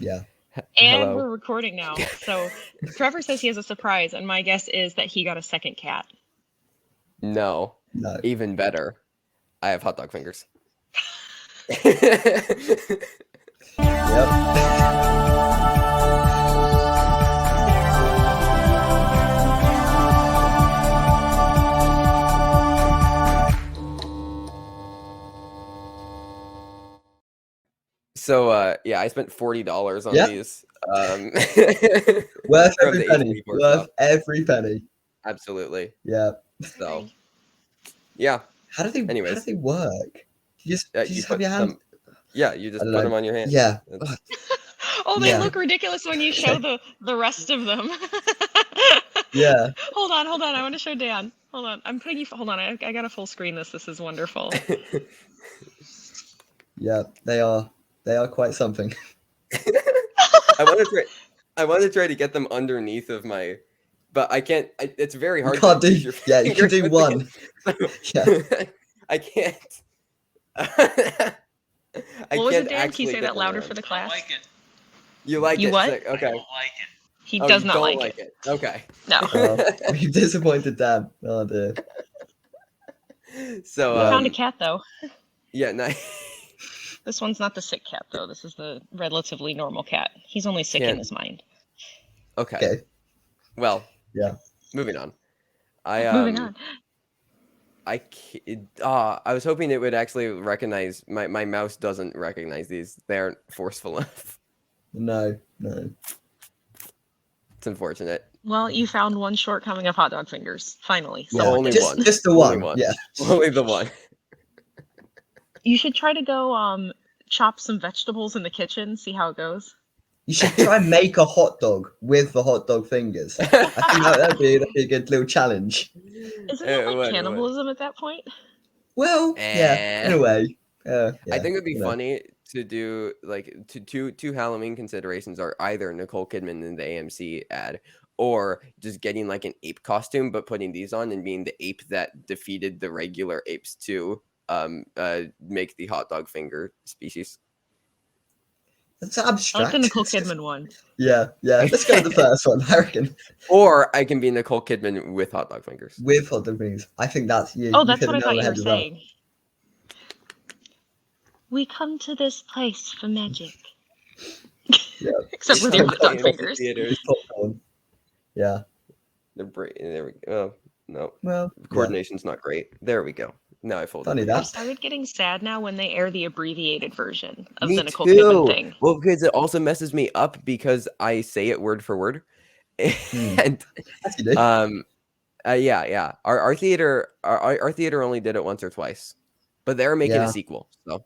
Yeah. And Hello. we're recording now. So Trevor says he has a surprise, and my guess is that he got a second cat. No. No. Even better. I have hot dog fingers. Yep. So yeah, I spent $40 on Yeah. these. Worth from every the penny. H24 Worth shop. every penny. Absolutely. Yeah. So yeah. How do they Anyways. work? You just You have put your hand. them. Yeah, you just I don't put know. them on your hand. Yeah. It's- Oh, they Yeah. look ridiculous when you show the rest of them. Yeah. Hold on. I want to show Dan. Hold on. I'm putting you. Hold on. I got to full screen this. This is wonderful. Yeah. They are quite something. I want to try to get them underneath of my, but I can't. It's very hard. You can't to do. use your Yeah, you can fingers do with one. the- I can't. I What was can't it, Dan? Can you actually say get that them louder around. for the class? I like it. You like You it? what? Sick. Okay. I don't like it. He Oh, does you not don't like it. Okay. No. We've disappointed Dan. Oh dear. So Yeah. Found a cat though. yeah, nice. This one's not the sick cat though. This is the relatively normal cat. He's only sick in Can't- his mind. Okay. Okay. Well. Yeah. Moving on. Moving on. I was hoping it would actually recognize my mouse doesn't recognize these. They aren't forceful enough. No. It's unfortunate. Well, you found one shortcoming of hot dog fingers. Finally. Yeah. Only just, one. Just the Only one. one. Yeah. Only the one. You should try to go chop some vegetables in the kitchen, see how it goes. You should try and make a hot dog with the hot dog fingers. I think that'd be a good little challenge. Isn't it like cannibalism at that point? Well, yeah, in a way. Yeah, I think it would be you know. funny to do like two Halloween considerations are either Nicole Kidman in the AMC ad or just getting like an ape costume but putting these on and being the ape that defeated the regular apes to make the hot dog finger species. It's abstract. I like the Nicole Kidman one. Yeah. Let's go with the first one, I reckon. Or I can be Nicole Kidman with hot dog fingers. With hot dog fingers. I think that's you. Oh, that's hit what I the nail thought on you the were head with that. saying. We come to this place for magic. Yeah. Except with your hot dog fingers. With popcorn. Yeah. There we go. Oh, no. Well, Coordination's not great. There we go. Now I folded. Funny it. that. I started getting sad now when they air the abbreviated version of Me the Nicole too. Kidman thing. Well, because it also messes me up because I say it word for word. And Yes, you do. yeah. Our theater only did it once or twice, but they're making a sequel. So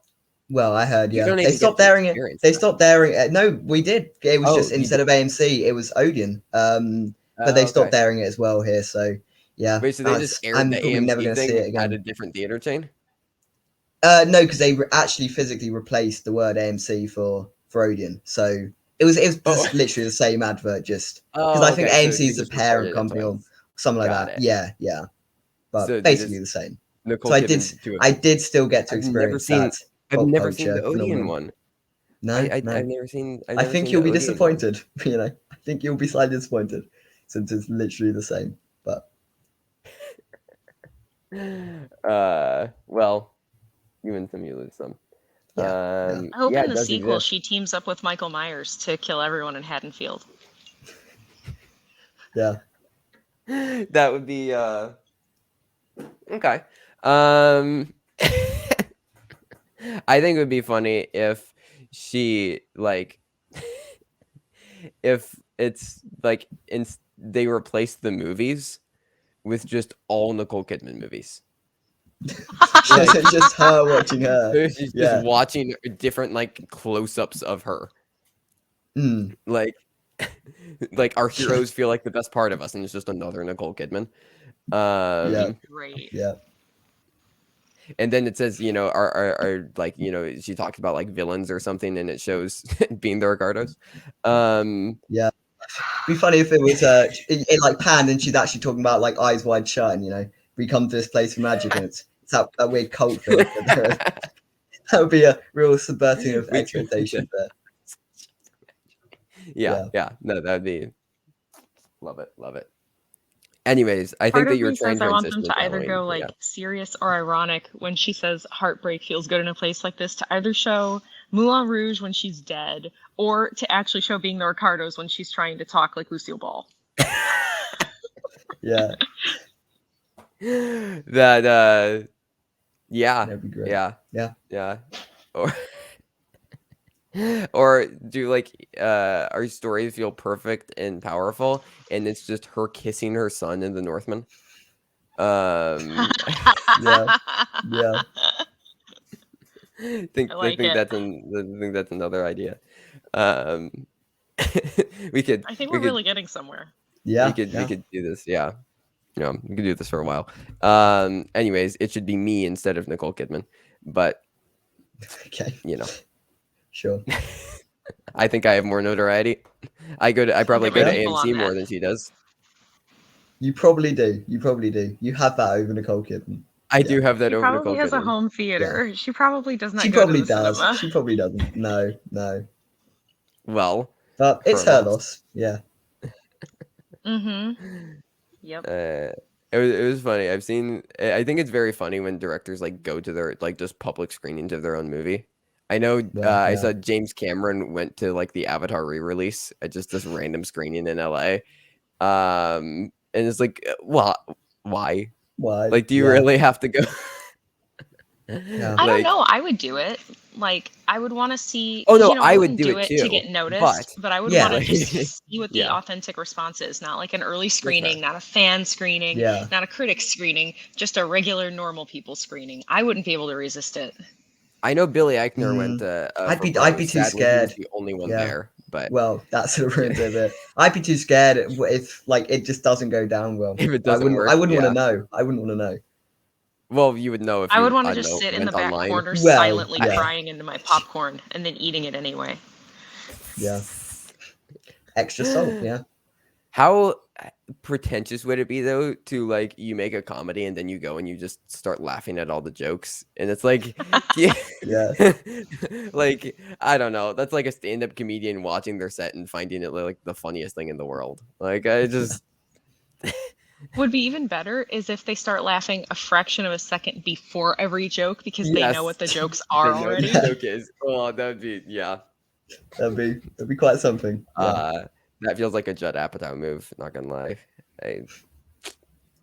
Well, I heard, You yeah. don't They even stopped get the airing it. experience, They though. stopped airing it. No, we did. It was Oh, just you instead of AMC, it was Odeon. But they stopped airing it as well here. So yeah. Wait, so they just aired I'm the probably never AMC going to see it thing at a again. different theater chain? No, because they actually physically replaced the word AMC for Odeon. So it was just literally the same advert, just because I think AMC is the parent company or something like that. It. Yeah. But So basically the same. Nicole So Kidman I did still get to I've experience never that. I've pop never seen the culture Odeon phenomenon. one. No, I've no. never seen. I think you'll be disappointed. You know, I think you'll be slightly disappointed since it's literally the same. But well, you win some, you lose some. Yeah. I hope yeah, in it the does sequel exist. she teams up with Michael Myers to kill everyone in Haddonfield. yeah, That would be okay. I think it would be funny if she like if it's like they replace the movies with just all Nicole Kidman movies. just her watching her. She's Yeah. just watching different like close-ups of her. Mm. Like our heroes feel like the best part of us, and it's just another Nicole Kidman. Yeah. Great. Yeah. And then it says, you know, are like, you know, she talks about like villains or something, and it shows being the Ricardos. Yeah. It'd be funny if it was it like panned and she's actually talking about like Eyes Wide Shut, and you know, we come to this place for magic, and it's that weird cult thing. That would be a real subverting of expectations there. Yeah. No, that'd be love it. Anyways, I Part think that of you're me trying says to I want them transition to into either Halloween. go but like serious or ironic when she says heartbreak feels good in a place like this, to either show Moulin Rouge when she's dead, or to actually show Being the Ricardos when she's trying to talk like Lucille Ball. Yeah. That yeah. That'd be great. Yeah. Or do like our stories feel perfect and powerful, and it's just her kissing her son in The Northman. Yeah. I think that's another idea. we could. I think we're really getting somewhere. Yeah. We could do this. Yeah. We could do this for a while. Anyways, it should be me instead of Nicole Kidman, but okay. Sure. Sure. I think I have more notoriety. I probably go to AMC more than she does. You probably do. You have that over Nicole Kidman. I do have that she over Nicole Kidman. She probably has a home theater. Yeah. She probably does not. She go probably to the does. Cinema. She probably doesn't. No. Well, but it's her loss. Yeah. Yep. It was funny. I think it's very funny when directors like go to their like just public screenings of their own movie. I know I saw James Cameron went to like the Avatar re-release at just this random screening in LA. And it's like, why? Like, do you really have to go? I don't know. I would do it. Like, I would want to see. Oh no, I would do it too to get noticed, but I would want to just see what the authentic response is. Not like an early screening, not a fan screening, not a critic screening, just a regular normal people screening. I wouldn't be able to resist it. I know Billy Eichner went to. I'd be too scared. He was the only one there, but that's what ruins it a bit. I'd be too scared if like it just doesn't go down well. If it doesn't work, I wouldn't want to know. I wouldn't want to know. Well, you would know if I would want to just sit in the back corner silently crying into my popcorn and then eating it anyway. Yeah. Extra salt, yeah. How pretentious would it be though to like you make a comedy and then you go and you just start laughing at all the jokes and it's like like I don't know, that's like a stand-up comedian watching their set and finding it like the funniest thing in the world. Like I just would be even better is if they start laughing a fraction of a second before every joke because they know what the jokes are already. The joke is. Oh, that'd be that'd be quite something. That feels like a Judd Apatow move, not gonna lie.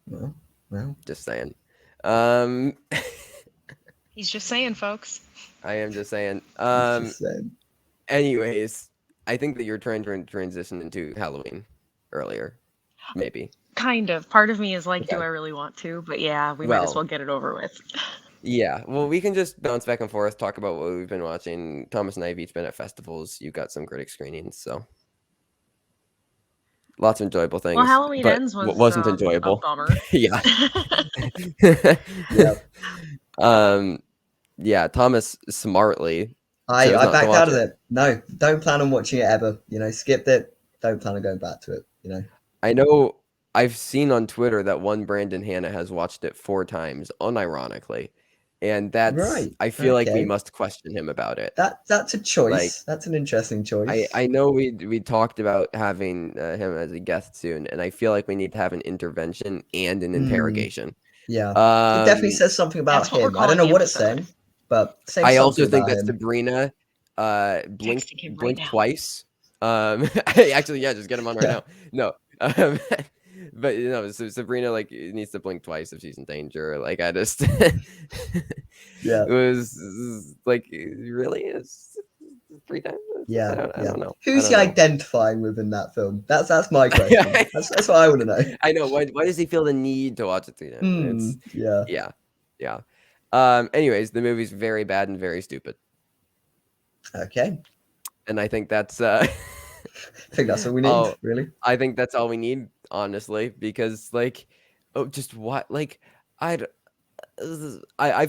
Well, just saying. He's just saying, folks. I am just saying. Just saying. Anyways, I think that you're trying to transition into Halloween earlier, maybe. Kind of. Part of me is like, do I really want to? But yeah, we might as well get it over with. Yeah, well, we can just bounce back and forth, talk about what we've been watching. Thomas and I have each been at festivals. You've got some critic screenings, so lots of enjoyable things. Well, Halloween Ends wasn't enjoyable. A bummer. Yeah. Yeah. Thomas smartly. I backed out of it. No, don't plan on watching it ever. Skipped it. Don't plan on going back to it. I know. I've seen on Twitter that one Brandon Hanna has watched it 4 times, unironically. And that's right. I feel like we must question him about it. That's a choice. That's an interesting choice. I know we talked about having him as a guest soon, and I feel like we need to have an intervention and an interrogation. Yeah, it definitely says something about him. I don't know what it's saying, but I also think that Sabrina blinked twice. Actually, just get him on right now. No. But so Sabrina like needs to blink twice if she's in danger. Like I just, it was like really is 3 times. I don't know. Who's he identifying with in that film? That's my question. that's what I want to know. I know. Why does he feel the need to watch it 3 times? Yeah. Anyways, the movie's very bad and very stupid. Okay. And I think that's. I think that's all we need. Really. I think that's all we need. Honestly, because I've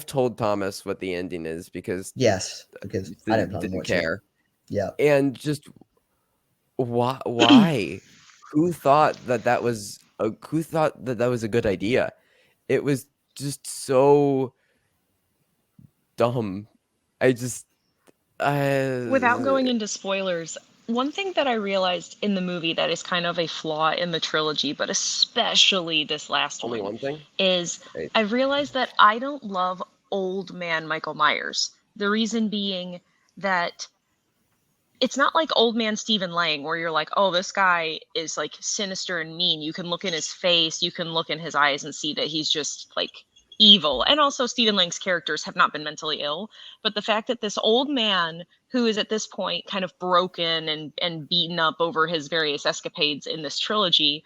told Thomas what the ending is because I didn't care. Yeah, and just why? Who thought that was a good idea? It was just so dumb. Without going into spoilers, one thing that I realized in the movie that is kind of a flaw in the trilogy, but especially this last Only one, one thing? is Right. I've realized that I don't love old man Michael Myers. The reason being that it's not like old man Stephen Lang, where you're like, oh, this guy is like sinister and mean. You can look in his face, you can look in his eyes and see that he's just like evil. And also, Stephen Lang's characters have not been mentally ill. But the fact that this old man, who is at this point kind of broken and beaten up over his various escapades in this trilogy,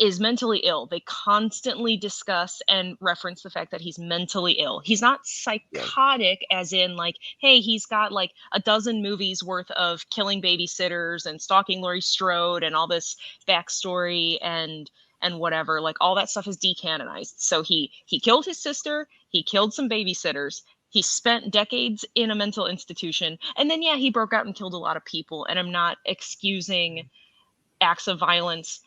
is mentally ill. They constantly discuss and reference the fact that he's mentally ill. He's not psychotic, as in like, hey, he's got like a dozen movies worth of killing babysitters and stalking Laurie Strode and all this backstory and whatever. Like all that stuff is decanonized. So he killed his sister, he killed some babysitters, he spent decades in a mental institution, and then he broke out and killed a lot of people. And I'm not excusing acts of violence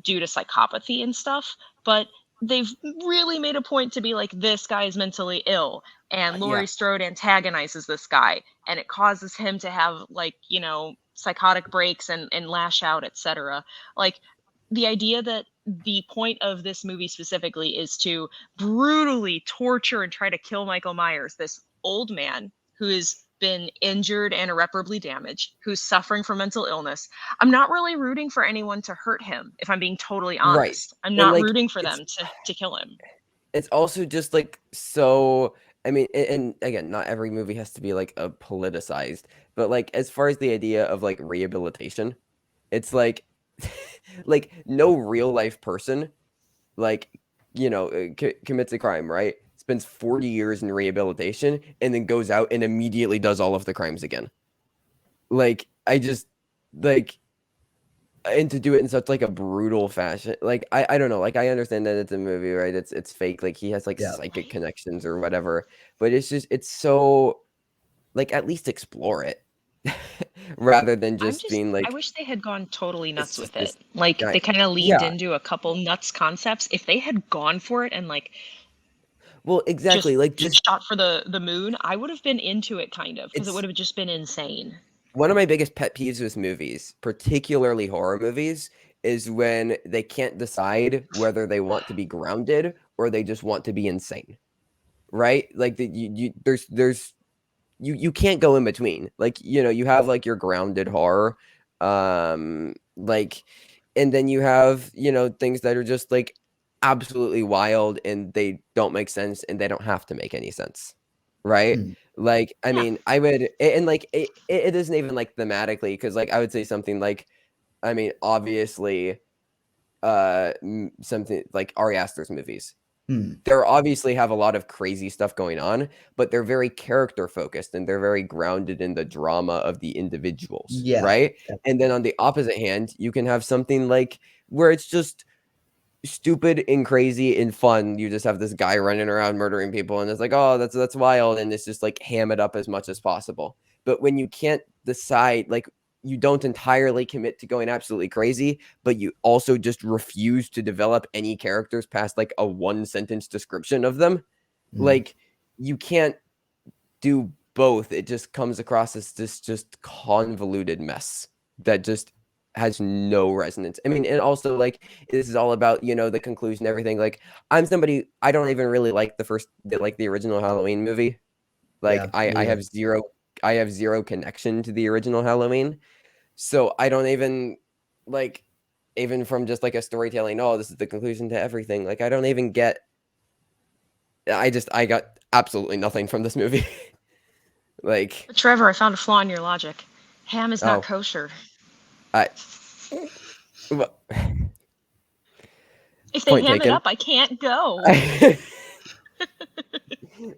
due to psychopathy and stuff, but they've really made a point to be like, this guy is mentally ill, and Laurie Strode antagonizes this guy, and it causes him to have like, psychotic breaks and lash out, etc. Like the idea that the point of this movie specifically is to brutally torture and try to kill Michael Myers, this old man who is been injured and irreparably damaged, who's suffering from mental illness. I'm not really rooting for anyone to hurt him, if I'm being totally honest. Right. I'm not rooting for them to kill him. It's also just like, so, I mean, and again, not every movie has to be like a politicized, but like as far as the idea of like rehabilitation, it's like like no real life person like commits a crime, right? Spends 40 years in rehabilitation and then goes out and immediately does all of the crimes again. Like, I just, like, and to do it in such, like, a brutal fashion. Like, I don't know. Like, I understand that it's a movie, right? It's fake. Like, he has, like, psychic connections or whatever. But it's just, it's so, like, at least explore it. Rather than just being like, I wish they had gone totally nuts with it. Like, they kind of leaned into a couple nuts concepts. If they had gone for it and, like, well, exactly. Just shot for the moon, I would have been into it kind of, because it would have just been insane. One of my biggest pet peeves with movies, particularly horror movies, is when they can't decide whether they want to be grounded or they just want to be insane. Right? Like you can't go in between. Like, you have like your grounded horror, like, and then you have, things that are just like absolutely wild and they don't make sense and they don't have to make any sense, right? Like, I mean, I would, and like it isn't even like thematically, because like I would say something like, I mean, obviously something like Ari Aster's movies, they're obviously have a lot of crazy stuff going on, but they're very character focused and they're very grounded in the drama of the individuals, right? And then on the opposite hand, you can have something like where it's just stupid and crazy and fun. You just have this guy running around murdering people and it's like, oh, that's wild, and it's just like ham it up as much as possible. But when you can't decide, like, you don't entirely commit to going absolutely crazy, but you also just refuse to develop any characters past like a one sentence description of them, like, you can't do both. It just comes across as this just convoluted mess that just has no resonance. I mean, and also like this is all about, the conclusion, everything. Like, I'm somebody, I don't even really like the original Halloween movie. Like, I have zero connection to the original Halloween. So I don't even like, even from just like a storytelling, oh, this is the conclusion to everything. Like, I don't even get, I got absolutely nothing from this movie. Like, but Trevor, I found a flaw in your logic. Ham is not kosher. If they ham it up, I can't go.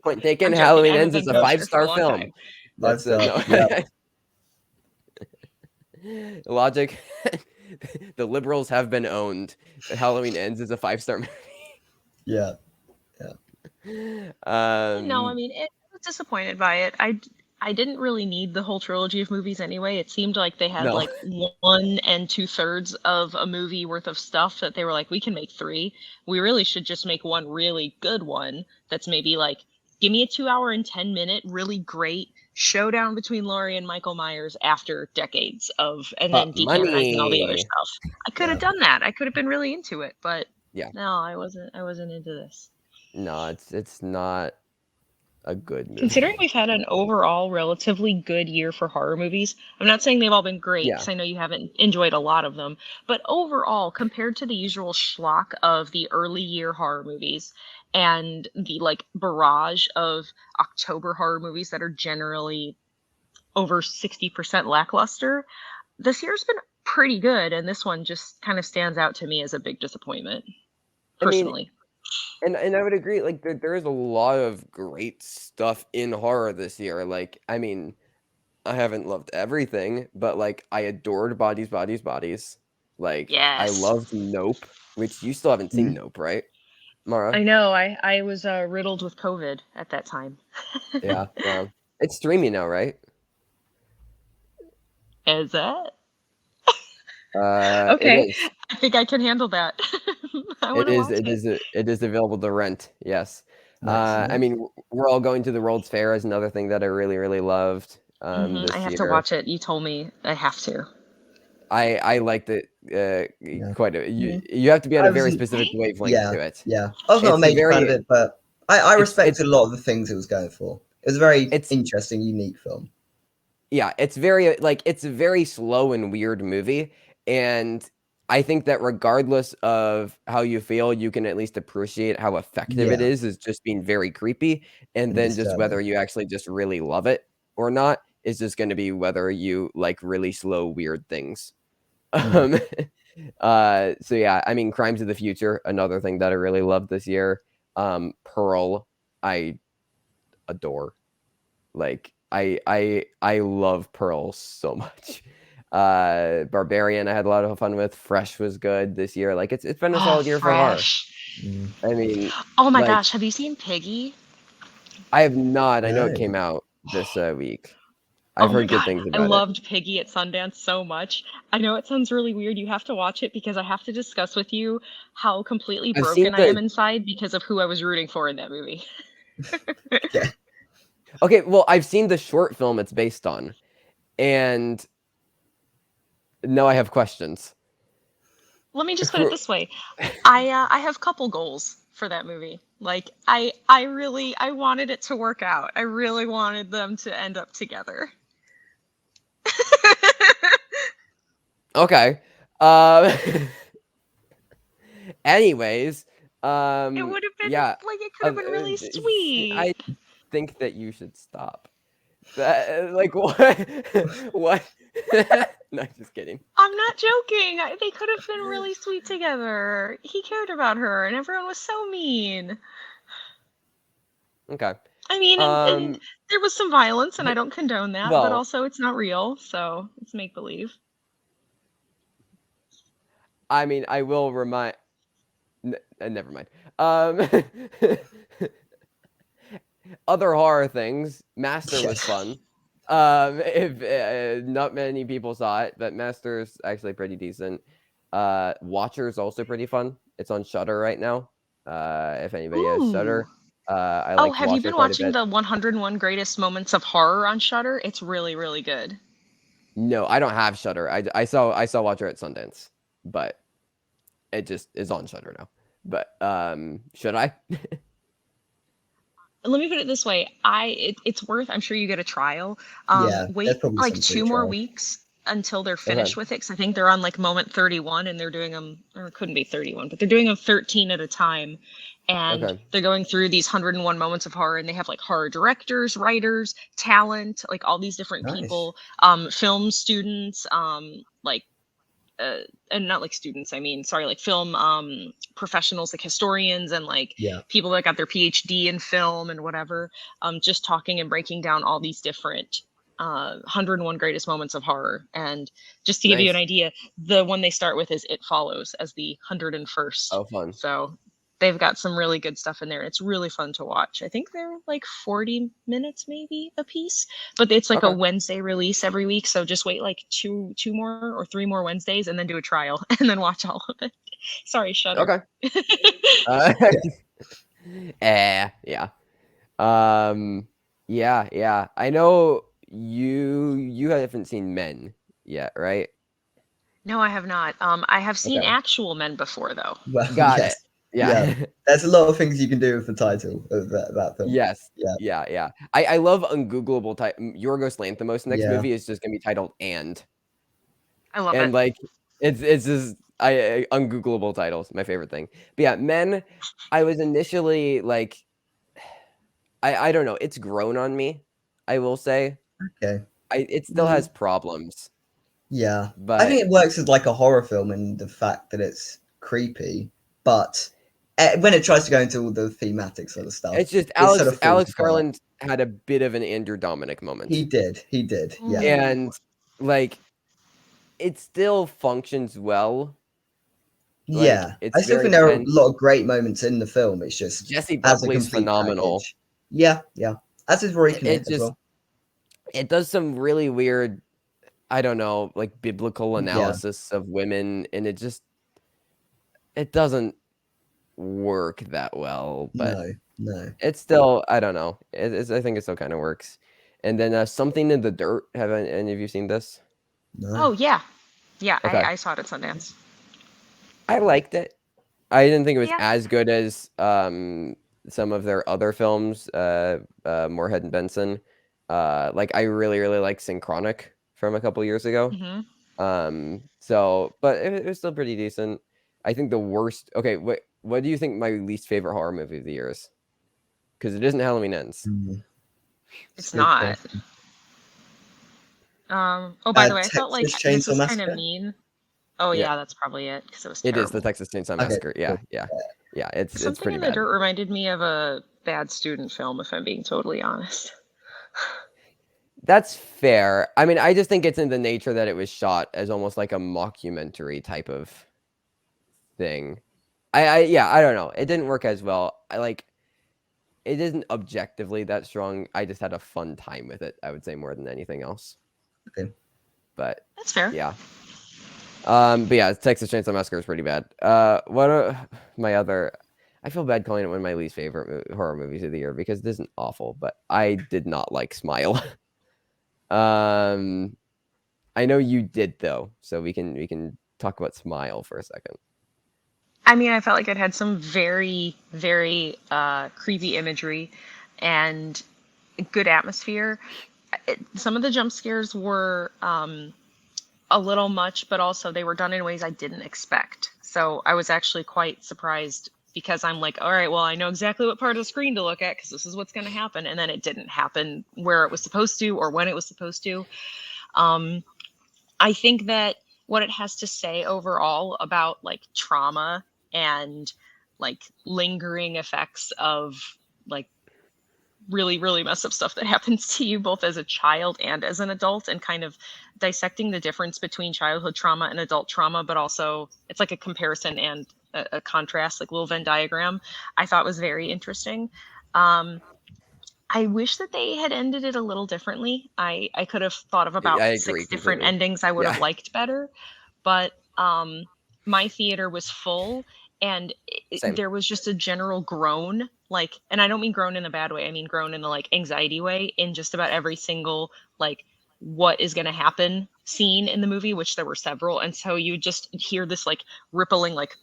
Point taken. Halloween Ends is a 5-star film. That's logic. The liberals have been owned. Halloween Ends is a 5-star movie. Yeah. No, I mean, I was disappointed by it. I didn't really need the whole trilogy of movies anyway. It seemed like they had like 1 2/3 of a movie worth of stuff that they were like, we can make 3. We really should just make one really good one that's maybe like, give me a 2 hour and 10 minute, really great showdown between Laurie and Michael Myers after decades of, and then decanonizing all the other stuff. I could have done that. I could have been really into it, but no, I wasn't into this. No, it's not a good movie. Considering we've had an overall relatively good year for horror movies, I'm not saying they've all been great, because I know you haven't enjoyed a lot of them, but overall, compared to the usual schlock of the early year horror movies and the like barrage of October horror movies that are generally over 60% lackluster, this year's been pretty good, and this one just kind of stands out to me as a big disappointment, personally. And I would agree, like, there is a lot of great stuff in horror this year. Like, I mean, I haven't loved everything, but, like, I adored Bodies, Bodies, Bodies. Like, I loved Nope, which you still haven't seen Nope, right, Mara? I know. I was riddled with COVID at that time. Yeah. It's streaming now, right? Is it? Okay. I think I can handle that. It is available to rent. Yes. Nice. I mean, we're all going to the World's Fair is another thing that I really, really loved. This I have year. to watch it. You told me I have to. I liked it quite a. You have to be on a very specific wavelength to it. Yeah, I was not a major fan of it, but I respected a lot of the things it was going for. It was a very interesting, unique film. Yeah, it's a very slow and weird movie, and I think that regardless of how you feel, you can at least appreciate how effective it is just being very creepy, and then just whether you actually just really love it or not is just going to be whether you like really slow, weird things. So yeah, I mean, Crimes of the Future, another thing that I really loved this year. Pearl, I adore. Like, I love Pearl so much. Barbarian, I had a lot of fun with. Fresh was good this year. Like, it's been a solid year for horror. I mean, oh my gosh, have you seen Piggy? I have not. I know it came out this week. I've heard good things about it. I loved Piggy at Sundance so much. I know it sounds really weird. You have to watch it because I have to discuss with you how completely broken I am inside because of who I was rooting for in that movie. Okay, well, I've seen the short film it's based on, and now I have questions. Let me just put it this way. I have a couple goals for that movie. Like, I wanted it to work out. I really wanted them to end up together. Okay. Anyways, it would have been like it could have been really sweet. I think that you should stop. Like, what? What? No, just kidding. I'm not joking. They could have been really sweet together. He cared about her, and everyone was so mean. Okay. I mean, and there was some violence, and I don't condone that, but also it's not real, so it's make believe. I mean, I will remind. Never mind. Other horror things. Master was fun. If not many people saw it, but Master's actually pretty decent. Watcher's also pretty fun. It's on Shudder right now. If anybody has Shudder. Have you been watching the 101 Greatest Moments of Horror on Shudder? It's really, really good. No, I don't have Shudder. I saw Watcher at Sundance, but it just is on Shudder now. But should I? Let me put it this way. It's worth. I'm sure you get a trial. Wait like 2 more weeks until they're finished with it, because I think they're on like moment 31, and they're doing them, or it couldn't be 31, but they're doing them 13 at a time. And they're going through these 101 moments of horror, and they have like horror directors, writers, talent, like all these different people, film students, and not like students, like film professionals, like historians, and like people that got their PhD in film and whatever, just talking and breaking down all these different 101 greatest moments of horror. And just to give you an idea, the one they start with is It Follows as the 101st. Oh, fun. So they've got some really good stuff in there. It's really fun to watch. I think they're like 40 minutes maybe a piece, but it's like a Wednesday release every week. So just wait like two more or 3 more Wednesdays, and then do a trial, and then watch all of it. Sorry, Shudder. Okay. Yeah. Yeah. I know you haven't seen Men yet, right? No, I have not. I have seen Okay. Actual Men before, though. Well, Got yes. it. Yeah. There's a lot of things you can do with the title of that film. Yes. Yeah. Yeah. I love ungoogleable Yorgos Lanthimos' next Yeah. movie is just gonna be titled And. I love And it. like it's just I ungoogleable titles, my favorite thing. But yeah, Men, I was initially like I don't know, it's grown on me, I will say. Okay. It still has problems. Yeah. I But think it works as like a horror film in the fact that it's creepy, but when it tries to go into all the thematic sort of stuff, it's just it sort of falls Alex apart. Garland had a bit of an Andrew Dominic moment. He did. Yeah. And like it still functions well. Like, Yeah. it's I still very think there are a tense. lot of great moments in the film. It's just Jesse as a Buckley's complete phenomenal. package. Yeah. As is Rory Kinnear as well. It does some really weird, I don't know, like biblical analysis of women, and it doesn't work that well. But no. It's still, I don't know. I think it still kind of works. And then Something in the Dirt. Have any of you seen this? No. Oh yeah. Okay. I saw it at Sundance. I liked it. I didn't think it was as good as some of their other films, Moorhead and Benson. Like I really, really like Synchronic from a couple years ago. But it was still pretty decent. I think the worst. Okay, what do you think my least favorite horror movie of the year is? Because it isn't Halloween Ends. It's not. Oh, by the way, I felt like this was kind of mean. Oh yeah, that's probably it because it was terrible. It is the Texas Chainsaw Massacre. Okay, yeah. It's Something pretty in the bad. Dirt reminded me of a bad student film, if I'm being totally honest. That's fair. I mean, I just think it's in the nature that it was shot as almost like a mockumentary type of thing. I don't know. It didn't work as well. It isn't objectively that strong. I just had a fun time with it, I would say, more than anything else. Okay. But that's fair. Yeah. But yeah, Texas Chainsaw Massacre is pretty bad. What are my other? I feel bad calling it one of my least favorite horror movies of the year because it isn't awful, but I did not like Smile. I know you did though, so we can talk about Smile for a second. I mean, I felt like it had some very, very creepy imagery and good atmosphere. Some of the jump scares were a little much, but also they were done in ways I didn't expect. So I was actually quite surprised because I'm like, all right, well, I know exactly what part of the screen to look at because this is what's going to happen. And then it didn't happen where it was supposed to or when it was supposed to. I think that what it has to say overall about like trauma and like lingering effects of like really, really messed up stuff that happens to you both as a child and as an adult, and kind of dissecting the difference between childhood trauma and adult trauma, but also it's like a comparison and a contrast, like little Venn diagram, I thought was very interesting. I wish that they had ended it a little differently. I could have thought of about 6 different endings I would have liked better, but my theater was full and there was just a general groan, like, and I don't mean groan in a bad way. I mean groan in the like anxiety way in just about every single like what is going to happen scene in the movie, which there were several. And so you just hear this like rippling like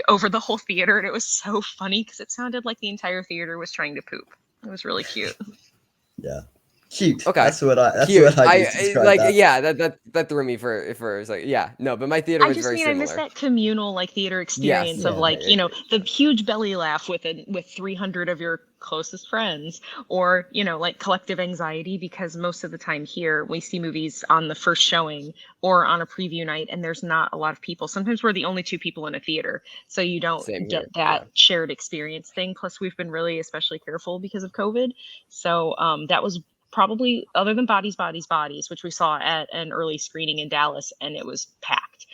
over the whole theater, and it was so funny because it sounded like the entire theater was trying to poop. It was really cute. Yeah. Cute. Okay. That's what I use to describe like that. Yeah, that threw me for it's like, yeah, no, but my theater was very similar. I miss that communal like theater experience of like, you know, the huge belly laugh with 300 of your closest friends, or, you know, like collective anxiety, because most of the time here we see movies on the first showing or on a preview night and there's not a lot of people. Sometimes we're the only 2 people in a theater, so you don't get that shared experience thing. Plus we've been really especially careful because of COVID, so that was probably, other than Bodies, which we saw at an early screening in Dallas, and it was packed.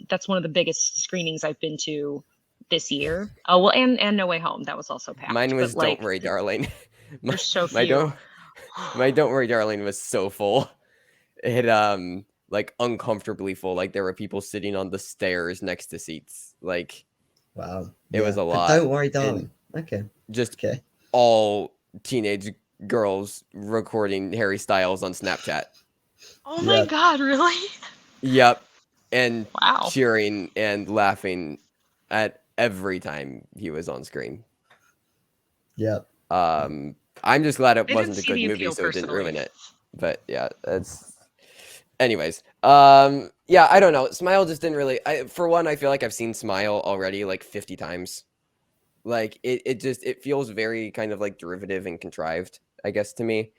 That's one of the biggest screenings I've been to this year. Oh, well, and No Way Home, that was also packed. Mine was Don't Worry, Darling. There's so few. My Don't Worry, Darling was so full. It like uncomfortably full. Like there were people sitting on the stairs next to seats. Like, wow, it was a lot. Don't Worry, Darling. Okay, Just all teenage girls recording Harry Styles on Snapchat. Oh my God, really? Yep. And wow. cheering and laughing at every time he was on screen. Yep. I'm just glad it wasn't a good movie, so it didn't ruin it. But yeah, that's. Anyways, yeah, I don't know. Smile just didn't really. For one, I feel like I've seen Smile already like 50 times. Like it feels very kind of like derivative and contrived, I guess, to me.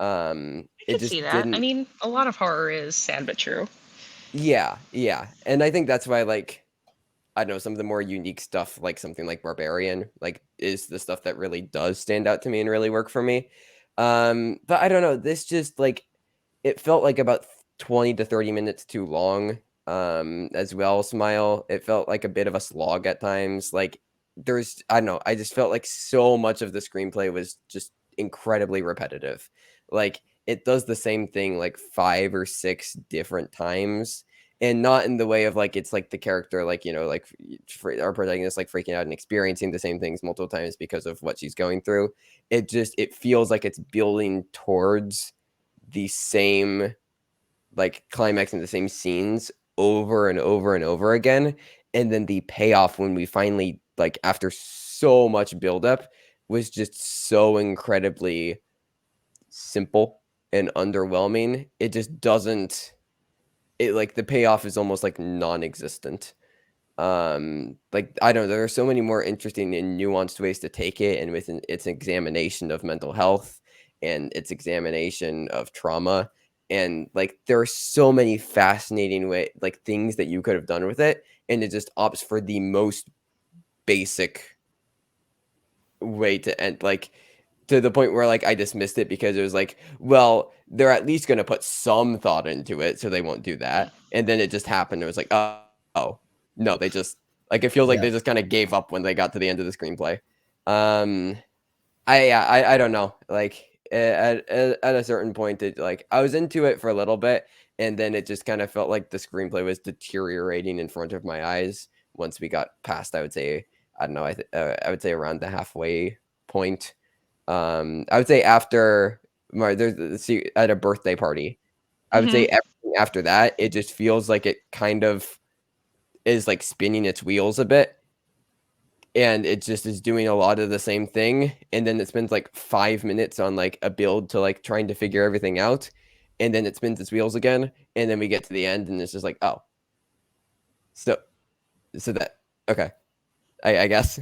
I could see that. I mean, a lot of horror is sad but true. Yeah, and I think that's why, like, I don't know, some of the more unique stuff, like something like Barbarian, like, is the stuff that really does stand out to me and really work for me. But I don't know, this just, like, it felt like about 20 to 30 minutes too long, as well, Smile. It felt like a bit of a slog at times. Like, I don't know, I just felt like so much of the screenplay was just incredibly repetitive. Like, it does the same thing like 5 or 6 different times, and not in the way of like it's like the character, like, you know, like our protagonist, like freaking out and experiencing the same things multiple times because of what she's going through. It feels like it's building towards the same like climax and the same scenes over and over and over again, and then the payoff when we finally, like, after so much buildup, was just so incredibly simple and underwhelming. It just doesn't, it like the payoff is almost like non-existent. Like, I don't know, there are so many more interesting and nuanced ways to take it, and with its examination of mental health and its examination of trauma, and like there are so many fascinating like things that you could have done with it, and it just opts for the most basic way to end, like, to the point where, like, I dismissed it because it was like, well, they're at least going to put some thought into it, so they won't do that. And then it just happened. It was like, oh no, they just, like, it feels like they just kind of gave up when they got to the end of the screenplay. I don't know. Like, at a certain point, it, like, I was into it for a little bit, and then it just kind of felt like the screenplay was deteriorating in front of my eyes once we got past, I would say, I don't know, I would say around the halfway point. I would say after at a birthday party, I would say everything after that, it just feels like it kind of is like spinning its wheels a bit, and it just is doing a lot of the same thing. And then it spends like 5 minutes on like a build to like trying to figure everything out, and then it spins its wheels again, and then we get to the end, and it's just like, oh, so that, okay. I guess.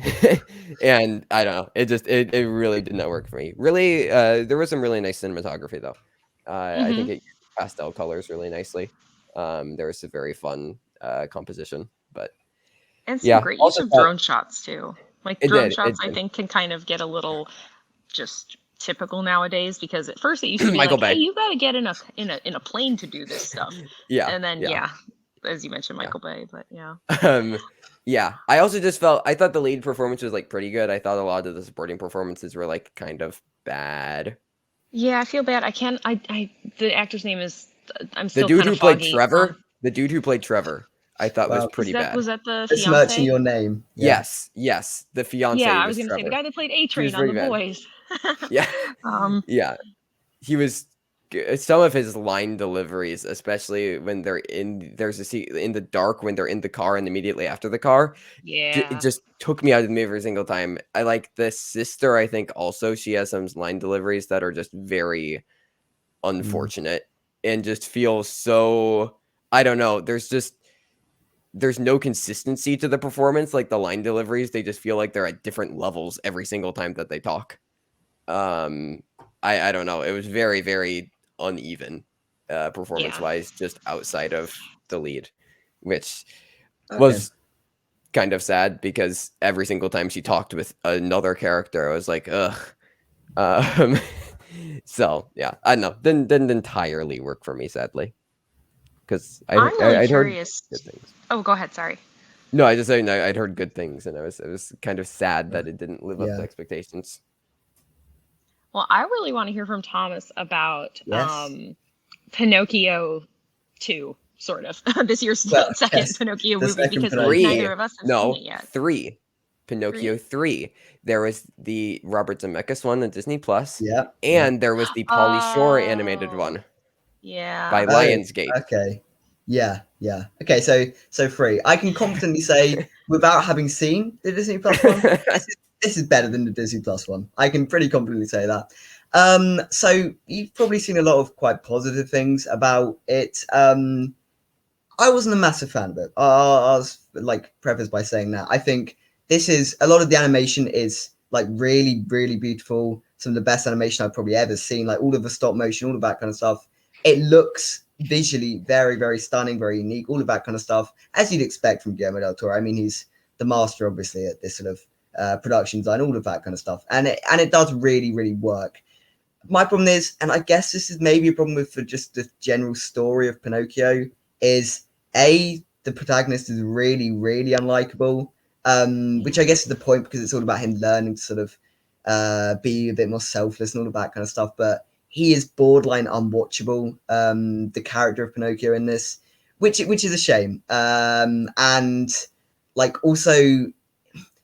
And I don't know. It really did not work for me. Really, there was some really nice cinematography though. I think it used pastel colors really nicely. There was a very fun composition, but and some great use of drone shots too. Like drone shots, I think, can kind of get a little just typical nowadays, because at first it used to be like, hey, you got to get in a plane to do this stuff. Yeah, and then as you mentioned, Michael Bay, but yeah. Yeah, I also just I thought the lead performance was like pretty good. I thought a lot of the supporting performances were like kind of bad. Yeah, I feel bad. The actor's name is, I'm still the dude kind who of played foggy. Trevor. The dude who played Trevor, I thought was pretty bad. Was that the fiance? Besmirching your name. Yeah. Yes, the fiance. Yeah, I was going to say the guy that played A-Train on The Boys. Yeah, yeah, he was. Some of his line deliveries, especially when they're there's a scene in the dark when they're in the car and immediately after the car. Yeah, it just took me out of the movie every single time. I like the sister. I think also she has some line deliveries that are just very unfortunate and just feel so. I don't know. There's no consistency to the performance. Like the line deliveries, they just feel like they're at different levels every single time that they talk. I don't know. It was very, very uneven performance wise, just outside of the lead, which was kind of sad because every single time she talked with another character, I was like, ugh. So yeah, I don't know. Didn't entirely work for me, sadly, because I'd heard good things. Oh, go ahead. Sorry. No, I just saying I'd heard good things, and it was kind of sad that it didn't live up to expectations. Well, I really want to hear from Thomas about Pinocchio 2, sort of. This year's second Pinocchio movie, because neither of us have seen it yet. 3. Pinocchio 3. There was the Robert Zemeckis one on Disney Plus. Yeah. And there was the Pauly Shore animated one. Yeah. By Lionsgate. Okay. Yeah. Okay, so 3. I can confidently say, without having seen the Disney Plus one, this is better than the Disney Plus one. I can pretty confidently say that. So you've probably seen a lot of quite positive things about it. I wasn't a massive fan of it. I was like prefaced by saying that I think this is a lot of the animation is like really, really beautiful. Some of the best animation I've probably ever seen. Like all of the stop motion, all of that kind of stuff. It looks visually very, very stunning, very unique. All of that kind of stuff, as you'd expect from Guillermo del Toro. I mean, he's the master, obviously, at this sort of production design, all of that kind of stuff, and it does really, really work. My problem is, and I guess this is maybe a problem with just the general story of Pinocchio, is the protagonist is really, really unlikable, which I guess is the point because it's all about him learning to sort of be a bit more selfless and all of that kind of stuff. But he is borderline unwatchable, the character of Pinocchio in this, which is a shame. And like also,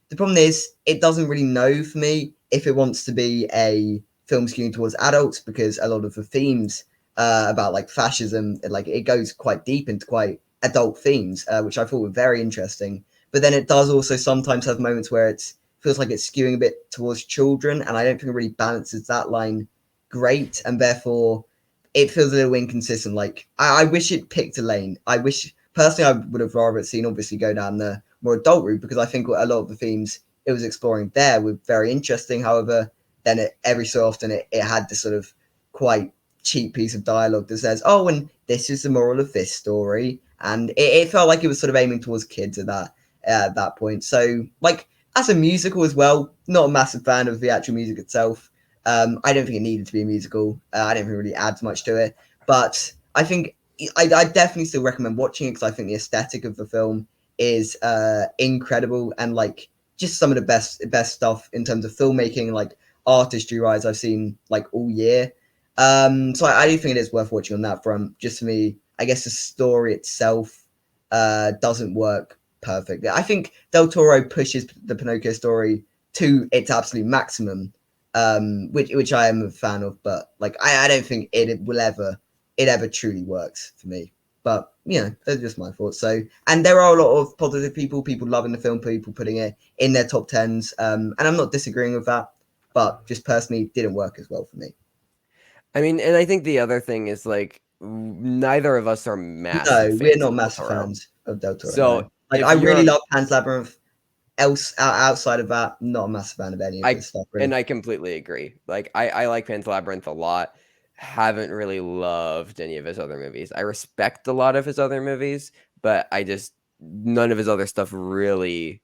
the problem is it doesn't really know for me if it wants to be a film skewing towards adults, because a lot of the themes about like fascism, like it goes quite deep into quite adult themes, which I thought were very interesting. But then it does also sometimes have moments where it feels like it's skewing a bit towards children, and I don't think it really balances that line great, and therefore it feels a little inconsistent. Like I wish it picked a lane. I wish personally I would have rather seen obviously go down the more adult route, because I think a lot of the themes it was exploring there were very interesting. However, then every so often it had this sort of quite cheap piece of dialogue that says, oh, and this is the moral of this story, and it felt like it was sort of aiming towards kids at that point. So like as a musical as well, not a massive fan of the actual music itself. I don't think it needed to be a musical. I don't think it really adds much to it, but I think I definitely still recommend watching it, because I think the aesthetic of the film is incredible, and like just some of the best stuff in terms of filmmaking, like artistry wise, I've seen like all year. So I do think it is worth watching on that front. Just for me, I guess the story itself doesn't work perfectly. I think Del Toro pushes the Pinocchio story to its absolute maximum, which I am a fan of, but like I don't think it ever truly works for me. But you know, those are just my thoughts. So, and there are a lot of positive people loving the film, people putting it in their top 10s, and I'm not disagreeing with that, but just personally didn't work as well for me. I mean, and I think the other thing is like neither of us are massive. No, we're not massive fans of Del Toro. So no. Like I really love Pan's Labyrinth. Outside of that, not a massive fan of any of this stuff. Really. And I completely agree. Like I like Pan's Labyrinth a lot. Haven't really loved any of his other movies. I respect a lot of his other movies, but none of his other stuff really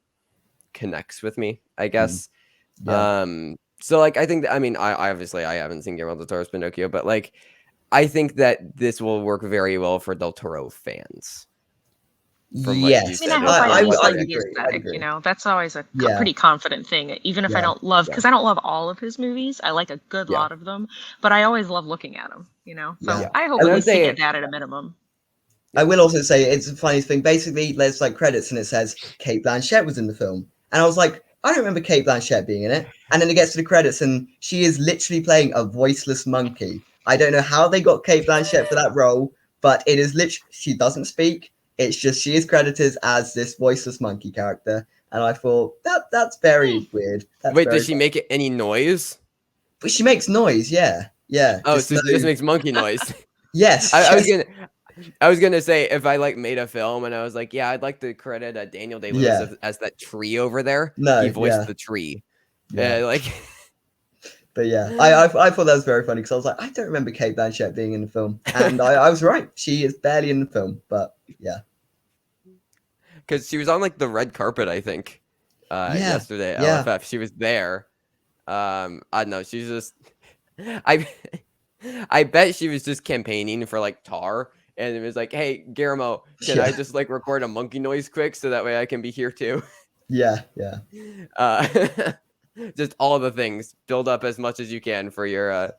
connects with me, I guess. Yeah. So like I think that, I mean, I obviously I haven't seen Guillermo del Toro's Pinocchio, but like I think that this will work very well for Del Toro fans. Yes, I like the aesthetic. You know, that's always a pretty confident thing. Even if I don't love, because I don't love all of his movies, I like a good lot of them, but I always love looking at them. You know, so I hope we get that at a minimum. I will also say it's the funniest thing. Basically, there's like credits and it says Cate Blanchett was in the film, and I was like, I don't remember Cate Blanchett being in it. And then it gets to the credits and she is literally playing a voiceless monkey. I don't know how they got Cate Blanchett for that role, but it is literally, she doesn't speak. It's just she is credited as this voiceless monkey character, and I thought that's very weird. Wait, does she make any noise? But she makes noise, yeah. Oh, so she just makes monkey noise. Yes. I was gonna say if I like made a film and I was like, yeah, I'd like to credit Daniel Day-Lewis as that tree over there. No, he voiced the tree. Like. But yeah, I thought that was very funny because I was like, I don't remember Cate Blanchett being in the film, and I was right. She is barely in the film, but yeah. Because she was on like the red carpet, I think, yesterday at LFF. She was there. I don't know. She's just, I bet she was just campaigning for like Tar, and it was like, hey, Guillermo, can I just like record a monkey noise quick so that way I can be here too? Yeah. Just all the things. Build up as much as you can for your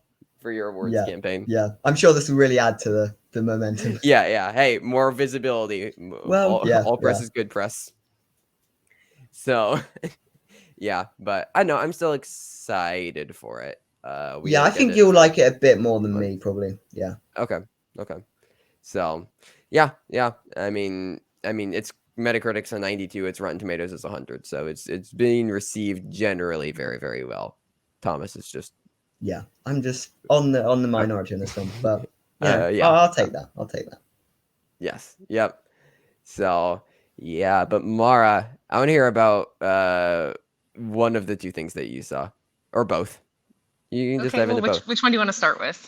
awards campaign. Yeah, I'm sure this will really add to the momentum. Yeah. Hey, more visibility. Well, all press is good press. So, Yeah, but I know I'm still excited for it. I think you'll like it a bit more than me, probably. Yeah. Okay. So, yeah. I mean, it's Metacritic's a 92. Its Rotten Tomatoes is 100. So it's being received generally very, very well. Thomas is just. Yeah, I'm just on the minority in this film, but yeah, I'll take that. I'll take that. Yes. Yep. So yeah, but Mara, I want to hear about one of the two things that you saw, or both. You can just dive into both. Which one do you want to start with?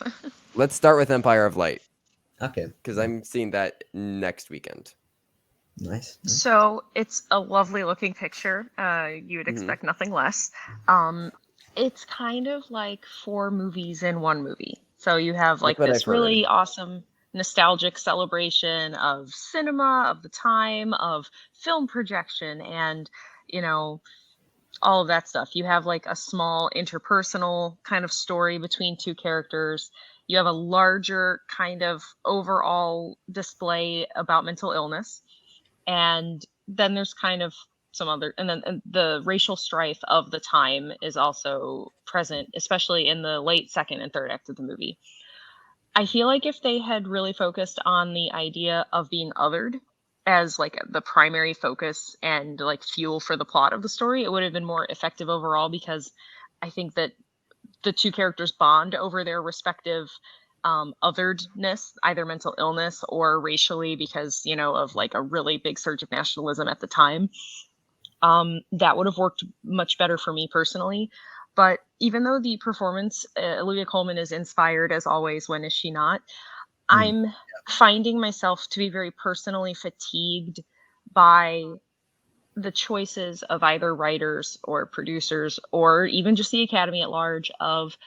Let's start with Empire of Light. Okay. Because I'm seeing that next weekend. Nice. So it's a lovely looking picture. You would expect nothing less. It's kind of like 4 movies in one movie. So you have like this really awesome nostalgic celebration of cinema, of the time, of film projection, and all of that stuff. You have like a small interpersonal kind of story between 2 characters. You have a larger kind of overall display about mental illness. And then there's kind of some other, and then the racial strife of the time is also present, especially in the late second and third act of the movie. I feel like if they had really focused on the idea of being othered as like the primary focus and like fuel for the plot of the story, it would have been more effective overall, because I think that the 2 characters bond over their respective otheredness, either mental illness or racially, because of like a really big surge of nationalism at the time. That would have worked much better for me personally. But even though the performance, Olivia Colman is inspired as always, when is she not? I'm finding myself to be very personally fatigued by the choices of either writers or producers, or even just the Academy at large, of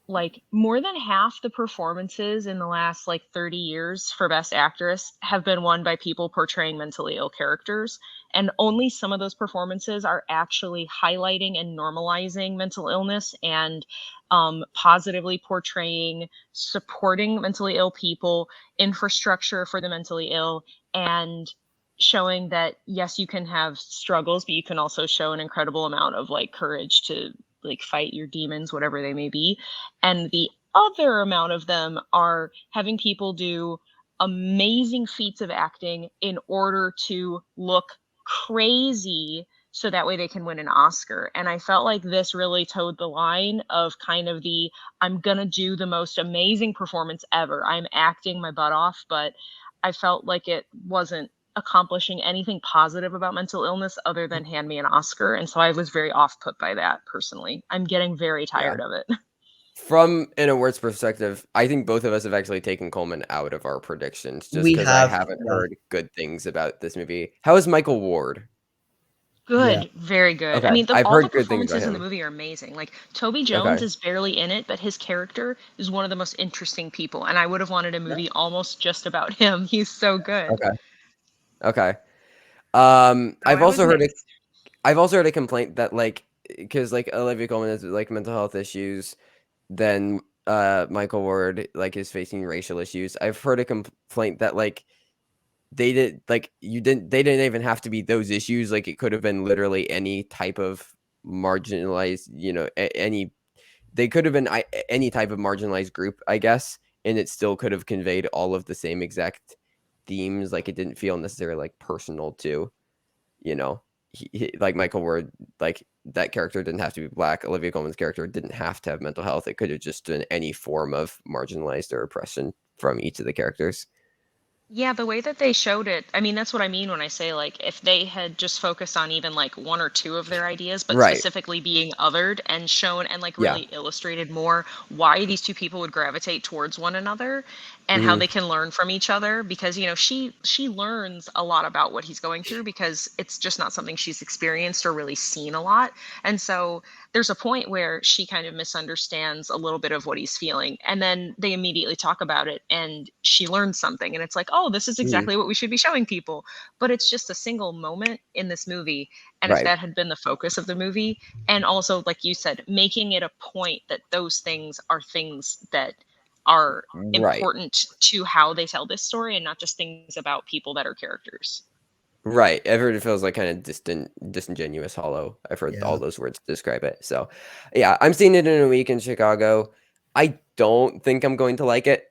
like more than half the performances in the last like 30 years for Best Actress have been won by people portraying mentally ill characters. And only some of those performances are actually highlighting and normalizing mental illness and positively portraying, supporting mentally ill people, infrastructure for the mentally ill, and showing that, yes, you can have struggles, but you can also show an incredible amount of like courage to like fight your demons, whatever they may be. And the other amount of them are having people do amazing feats of acting in order to look crazy so that way they can win an Oscar. And I felt like this really towed the line of kind of the, I'm gonna do the most amazing performance ever, I'm acting my butt off, but I felt like it wasn't accomplishing anything positive about mental illness other than hand me an Oscar. And so I was very off put by that personally. I'm getting very tired of it. From an awards perspective, I think both of us have actually taken Colman out of our predictions just because I haven't heard good things about this movie. How is Michael Ward? Good, very good. Okay. I mean, all the performances in the movie are amazing. Like Toby Jones is barely in it, but his character is one of the most interesting people, and I would have wanted a movie almost just about him. He's so good. Okay. I've also heard a complaint that like, because like Olivia Colman has like mental health issues, then Michael Ward like is facing racial issues. I've heard a complaint that like they didn't even have to be those issues. Like it could have been literally any type of marginalized, they could have been any type of marginalized group, I guess, and it still could have conveyed all of the same exact themes. Like it didn't feel necessarily like personal to, he, like Michael Ward, like that character didn't have to be black. Olivia Colman's character didn't have to have mental health. It could have just been any form of marginalized or oppression from each of the characters. Yeah, the way that they showed it, I mean, that's what I mean when I say, like, if they had just focused on even, like, 1 or 2 of their ideas, but specifically being othered and shown and, like, really illustrated more why these 2 people would gravitate towards one another and how they can learn from each other. Because, she learns a lot about what he's going through because it's just not something she's experienced or really seen a lot. And so there's a point where she kind of misunderstands a little bit of what he's feeling. And then they immediately talk about it and she learns something. And it's like, oh, this is exactly what we should be showing people. But it's just a single moment in this movie. And if that had been the focus of the movie, and also, like you said, making it a point that those things are things that are important to how they tell this story and not just things about people that are characters. Right. I've heard it feels like kind of distant, disingenuous, hollow. I've heard all Yeah. those words describe it. So, yeah, I'm seeing it in a week in Chicago. I don't think I'm going to like it.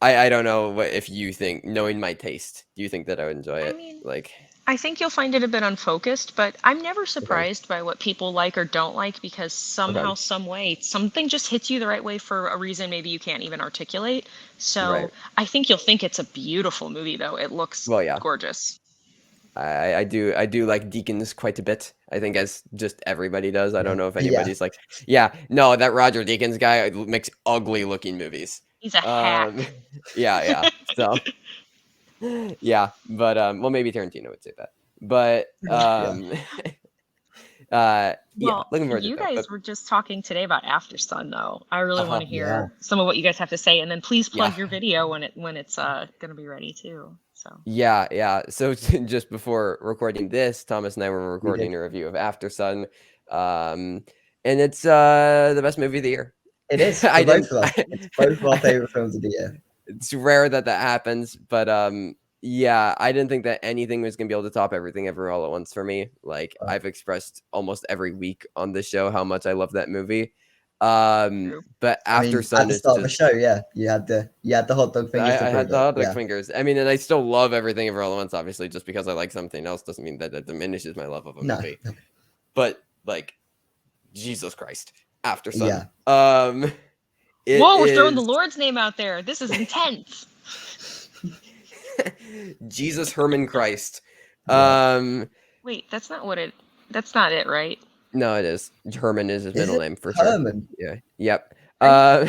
I don't know if you think, knowing my taste, do you think that I would enjoy I it? mean, Like, I think you'll find it a bit unfocused, but I'm never okay, surprised by what people like or don't like because somehow, okay, some way, something just hits you the right way for a reason maybe you can't even articulate. So right. I think you'll think it's a beautiful movie, though. It looks Well, yeah, gorgeous. I do like Deakins quite a bit. I think as just everybody does. I don't know if Yeah. anybody's like, yeah, no, that Roger Deakins guy makes ugly looking movies. He's a hack. Yeah. So, yeah, but well, maybe Tarantino would say that. But yeah, Well, looking forward to you that. guys were just talking today about After Sun, though. I really want to Yeah. hear some of what you guys have to say, and then please plug Yeah. your video when it's gonna be ready too. So Yeah. So just before recording this, Thomas and I were recording a review of After Sun, and it's the best movie of the year. It is. For I both didn't. of us. It's both of our favorite films of the year. It's rare that happens, but yeah, I didn't think that anything was gonna be able to top Everything Everywhere All at Once for me. Like, Oh. I've expressed almost every week on this show how much I love that movie. But After Sun at the is start of the just, show, yeah, you had the hot dog fingers. I had the hot dog yeah. fingers. I mean, and I still love Everything Everywhere All at Once. Obviously, just because I like something else doesn't mean that diminishes my love of a movie. No. But like, Jesus Christ, After Sun. Yeah. Whoa, we're throwing the Lord's name out there. This is intense. Jesus Herman Christ. Yeah. Wait, that's not it, right? No, it is. Herman is his middle name for Herman? sure. Yeah. Yep. Are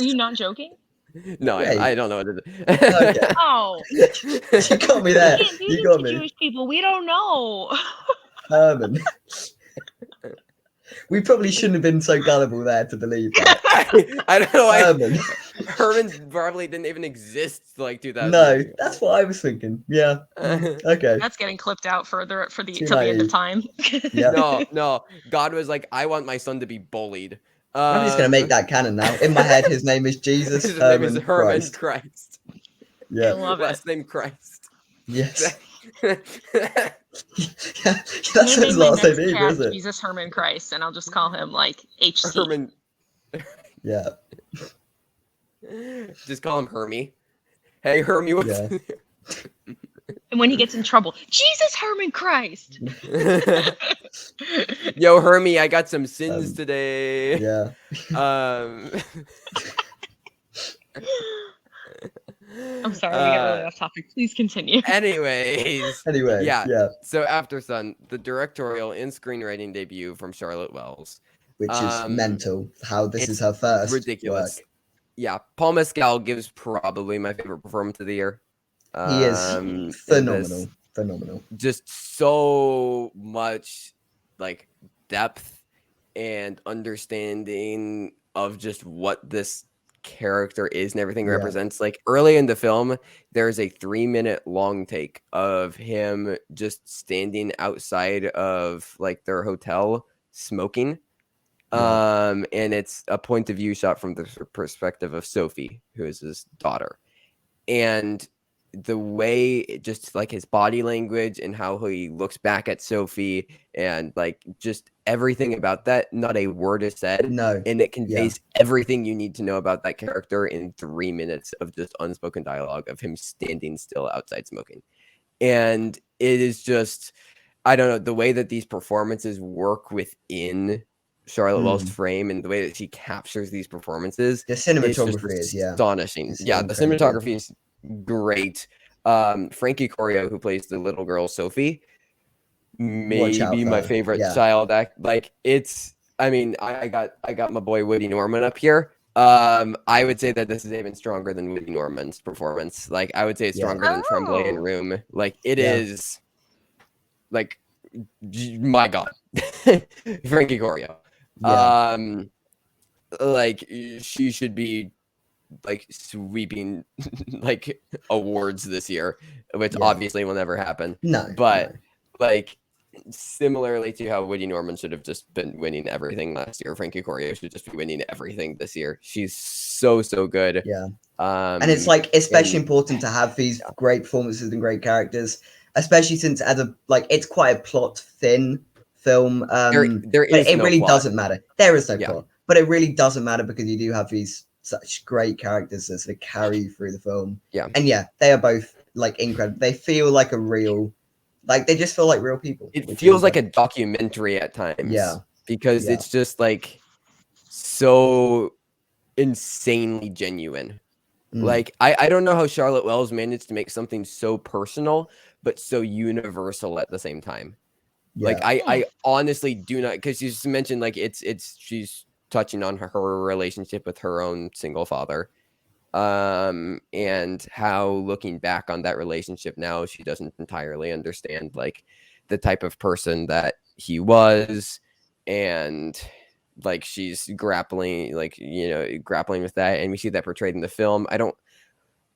you not joking? No, I don't know what it is. Okay. Oh, You got me there. we can't do You this got to me. Jewish people. We don't know. Herman. We probably shouldn't have been so gullible there to believe that. I don't know why Herman. Herman probably didn't even exist like 2000. No, that's what I was thinking. Yeah. Okay. That's getting clipped out further till Too the end of naive. time. Yeah. No. God was like, I want my son to be bullied. I'm just gonna make that canon now. In my head, his name is Jesus His Herman, name is Herman Christ. Christ. Yeah. I love Last it. name Christ. Yes. I'm That's gonna his name my last next name, cat is it? Jesus Herman Christ, and I'll just call him like HC. Herman. Yeah. Just call him Hermie. Hey, Hermie, what's Yeah. And when he gets in trouble, Jesus Herman Christ. Yo, Hermie, I got some sins today. Yeah. I'm sorry, we got really off topic. Please continue. Anyways. Anyway. Yeah. So After Sun, the directorial and screenwriting debut from Charlotte Wells. Which is mental. How this is her first. Ridiculous. Work. Yeah. Paul Mescal gives probably my favorite performance of the year. He is phenomenal. Phenomenal. Just so much like depth and understanding of just what this character is and everything represents. Like, early in the film, there's a 3-minute long take of him just standing outside of like their hotel smoking. And it's a point of view shot from the perspective of Sophie, who is his daughter. And the way just like his body language and how he looks back at Sophie and like just everything about that, not a word is said. No. And it conveys everything you need to know about that character in 3 minutes of just unspoken dialogue of him standing still outside smoking. And it is just, I don't know, the way that these performances work within Charlotte Wells' frame and the way that she captures these performances. The cinematography is astonishing. It's the incredible. cinematography is great. Frankie Corio, who plays the little girl Sophie, maybe my favorite child act. Like, it's, I mean, I got my boy Woody Norman up here. I would say that this is even stronger than Woody Norman's performance. Like, I would say it's stronger than Tremblay and Room. Like, it is like, my God. Frankie Corio. Like, she should be like sweeping like awards this year, which obviously will never happen. But like, similarly to how Woody Norman should have just been winning everything last year, Frankie Corio should just be winning everything this year. She's so good. And it's like especially important to have these great performances and great characters, especially since it's quite a plot thin film. There is it no really plot. doesn't matter. There is no plot, but it really doesn't matter because you do have these such great characters that sort of carry you through the film. Yeah, and they are both like incredible. They feel like a real, they just feel like real people. It feels like a documentary at times. Yeah, because it's just like so insanely genuine. Like I don't know how Charlotte Wells managed to make something so personal but so universal at the same time. Like I honestly do not, because you just mentioned like she's touching on her relationship with her own single father, and how looking back on that relationship now, she doesn't entirely understand like the type of person that he was, and like she's grappling with that, and we see that portrayed in the film. I don't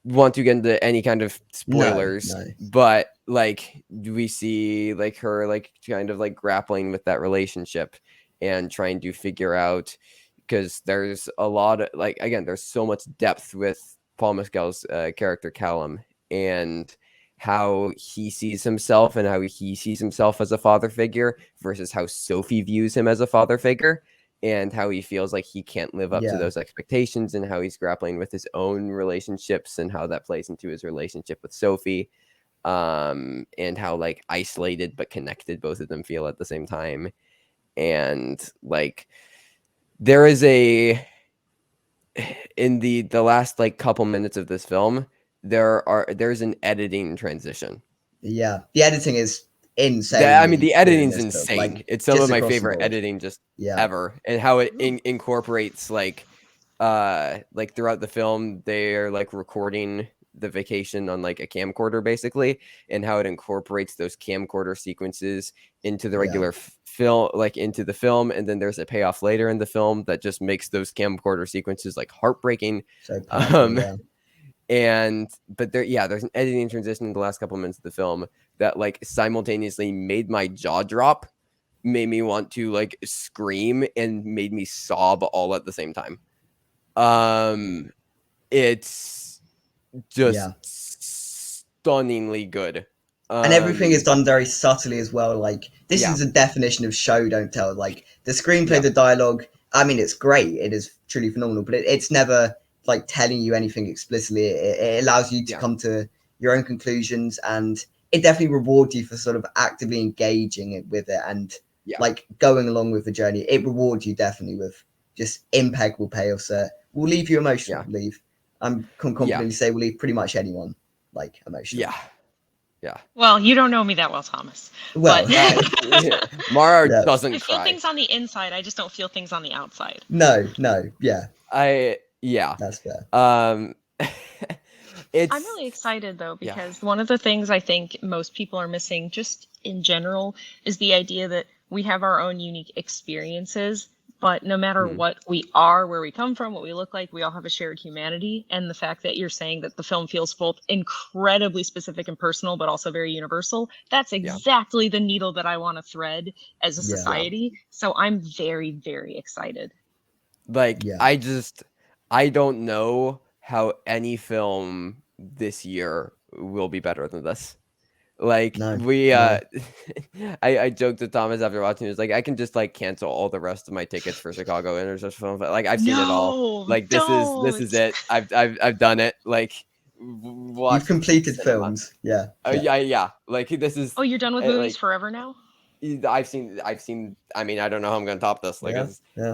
want to get into any kind of spoilers, but like we see like her like kind of like grappling with that relationship and trying to figure out, because there's a lot of like, again, there's so much depth with Paul Mescal's character Callum, and how he sees himself and how he sees himself as a father figure versus how Sophie views him as a father figure, and how he feels like he can't live up to those expectations, and how he's grappling with his own relationships and how that plays into his relationship with Sophie, and how like isolated but connected both of them feel at the same time. And like there is in the last like couple minutes of this film, there's an editing transition. The editing is insane. I mean, the editing's insane. Like, it's some of my favorite editing ever, and how it incorporates like throughout the film, they're like recording the vacation on like a camcorder basically, and how it incorporates those camcorder sequences into the regular film, like into the film, and then there's a payoff later in the film that just makes those camcorder sequences like heartbreaking. So powerful, but there's an editing transition in the last couple of minutes of the film that like simultaneously made my jaw drop, made me want to like scream, and made me sob all at the same time. It's just stunningly good. And everything is done very subtly as well. Like this is a definition of show don't tell. Like the screenplay, the dialogue, I mean, it's great. It is truly phenomenal, but it's never like telling you anything explicitly. It allows you to come to your own conclusions, and it definitely rewards you for sort of actively engaging with it and like going along with the journey. It rewards you definitely with just impeccable payoffs that will leave you emotional. I'm confidently say will leave pretty much anyone like emotional. Well, you don't know me that well, Thomas. Well, Mara doesn't I feel things on the inside. I just don't feel things on the outside. No, that's fair. I'm really excited though, because one of the things I think most people are missing just in general is the idea that we have our own unique experiences, but no matter what we are, where we come from, what we look like, we all have a shared humanity. And the fact that you're saying that the film feels both incredibly specific and personal, but also very universal, that's exactly the needle that I want to thread as a society. So I'm very, very excited. Like, I don't know how any film this year will be better than this. Like I joked to Thomas after watching it, was like, I can just like cancel all the rest of my tickets for Chicago International Film. Like I've seen it all. Like this is it. I've done it. Like you've completed films. Yeah. Like this is. Oh, you're done with movies forever now? I've seen. I mean, I don't know how I'm gonna top this. Like, no.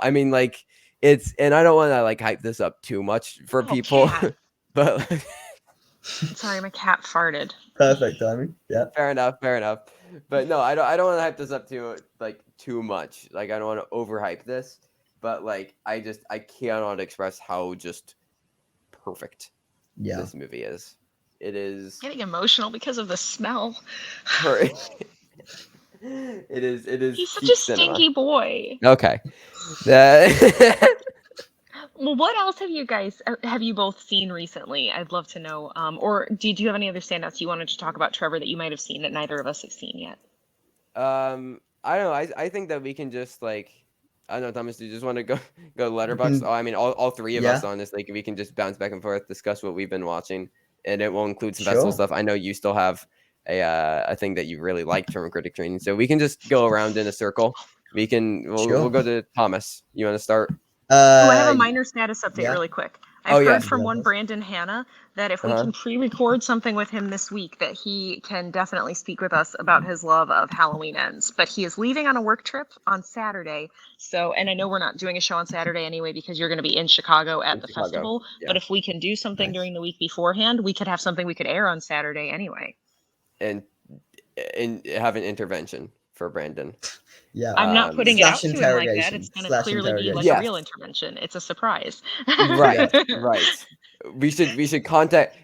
I mean, like it's, and I don't want to like hype this up too much for people, but. Sorry, my cat farted. Perfect timing. Yeah. Fair enough. But no, I don't want to hype this up too much. Like I don't want to overhype this, but like I cannot express how just perfect this movie is. It is getting emotional because of the smell. It is. He's such a stinky boy. Okay. Well, what else have you both seen recently? I'd love to know. Or do you have any other standouts you wanted to talk about, Trevor, that you might have seen that neither of us have seen yet? I don't know. I think that we can just like, I don't know, Thomas, do you just want to go Letterboxd? I mean, all three of us, honestly, we can just bounce back and forth, discuss what we've been watching. and it will include some festival stuff. I know you still have a thing that you really liked from critic training, so we can just go around in a circle. We'll go to Thomas. You want to start? I have a minor status update really quick. I've heard from one Brandon Hanna that if we can pre-record something with him this week, that he can definitely speak with us about his love of Halloween Ends. But he is leaving on a work trip on Saturday. So, and I know we're not doing a show on Saturday anyway because you're going to be in Chicago at the festival. Yeah. But if we can do something during the week beforehand, we could have something we could air on Saturday anyway. And have an intervention for Brandon. Yeah, I'm not putting it out to him like that. It's going to clearly be like a real intervention. It's a surprise. Right. We should contact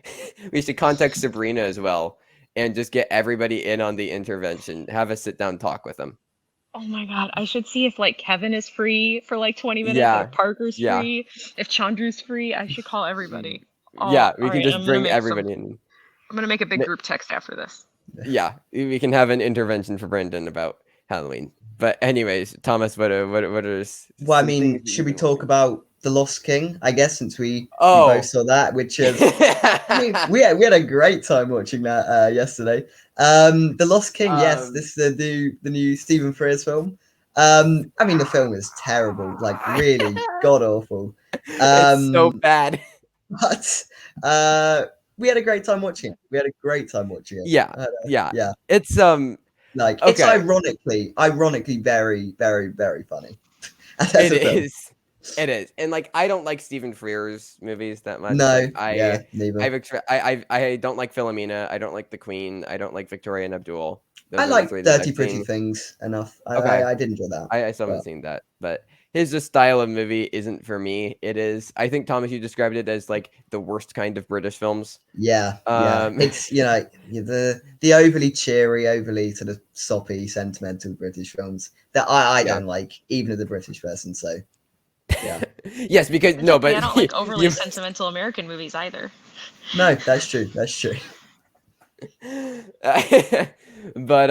Sabrina as well and just get everybody in on the intervention. Have a sit down talk with them. Oh my god, I should see if like Kevin is free for like 20 minutes, if Parker's free, if Chandru's free. I should call everybody. We can just bring everybody in. I'm gonna make a big group text after this. Yeah, we can have an intervention for Brandon about Halloween. But anyways, Thomas, what are well, I mean, should we talk about The Lost King? I guess since we both saw that, which is we had a great time watching that yesterday. The Lost King, yes, this is the new Stephen Frears film. I mean, the film is terrible, like really god awful. It's so bad. But we had a great time watching it. Yeah. It's it's ironically very, very, very funny. It is. And like I don't like Stephen Frears movies that much. No, neither. I don't like Philomena. I don't like The Queen. I don't like Victoria and Abdul. I like Dirty Pretty Things enough. I did enjoy that. I still haven't seen that, but his just style of movie isn't for me. It is. I think Thomas, you described it as like the worst kind of British films. Yeah. It's the overly cheery, overly sort of soppy, sentimental British films that I don't like, even as a British person. So. Yeah. Yes, because I don't like overly sentimental American movies either. No, that's true. But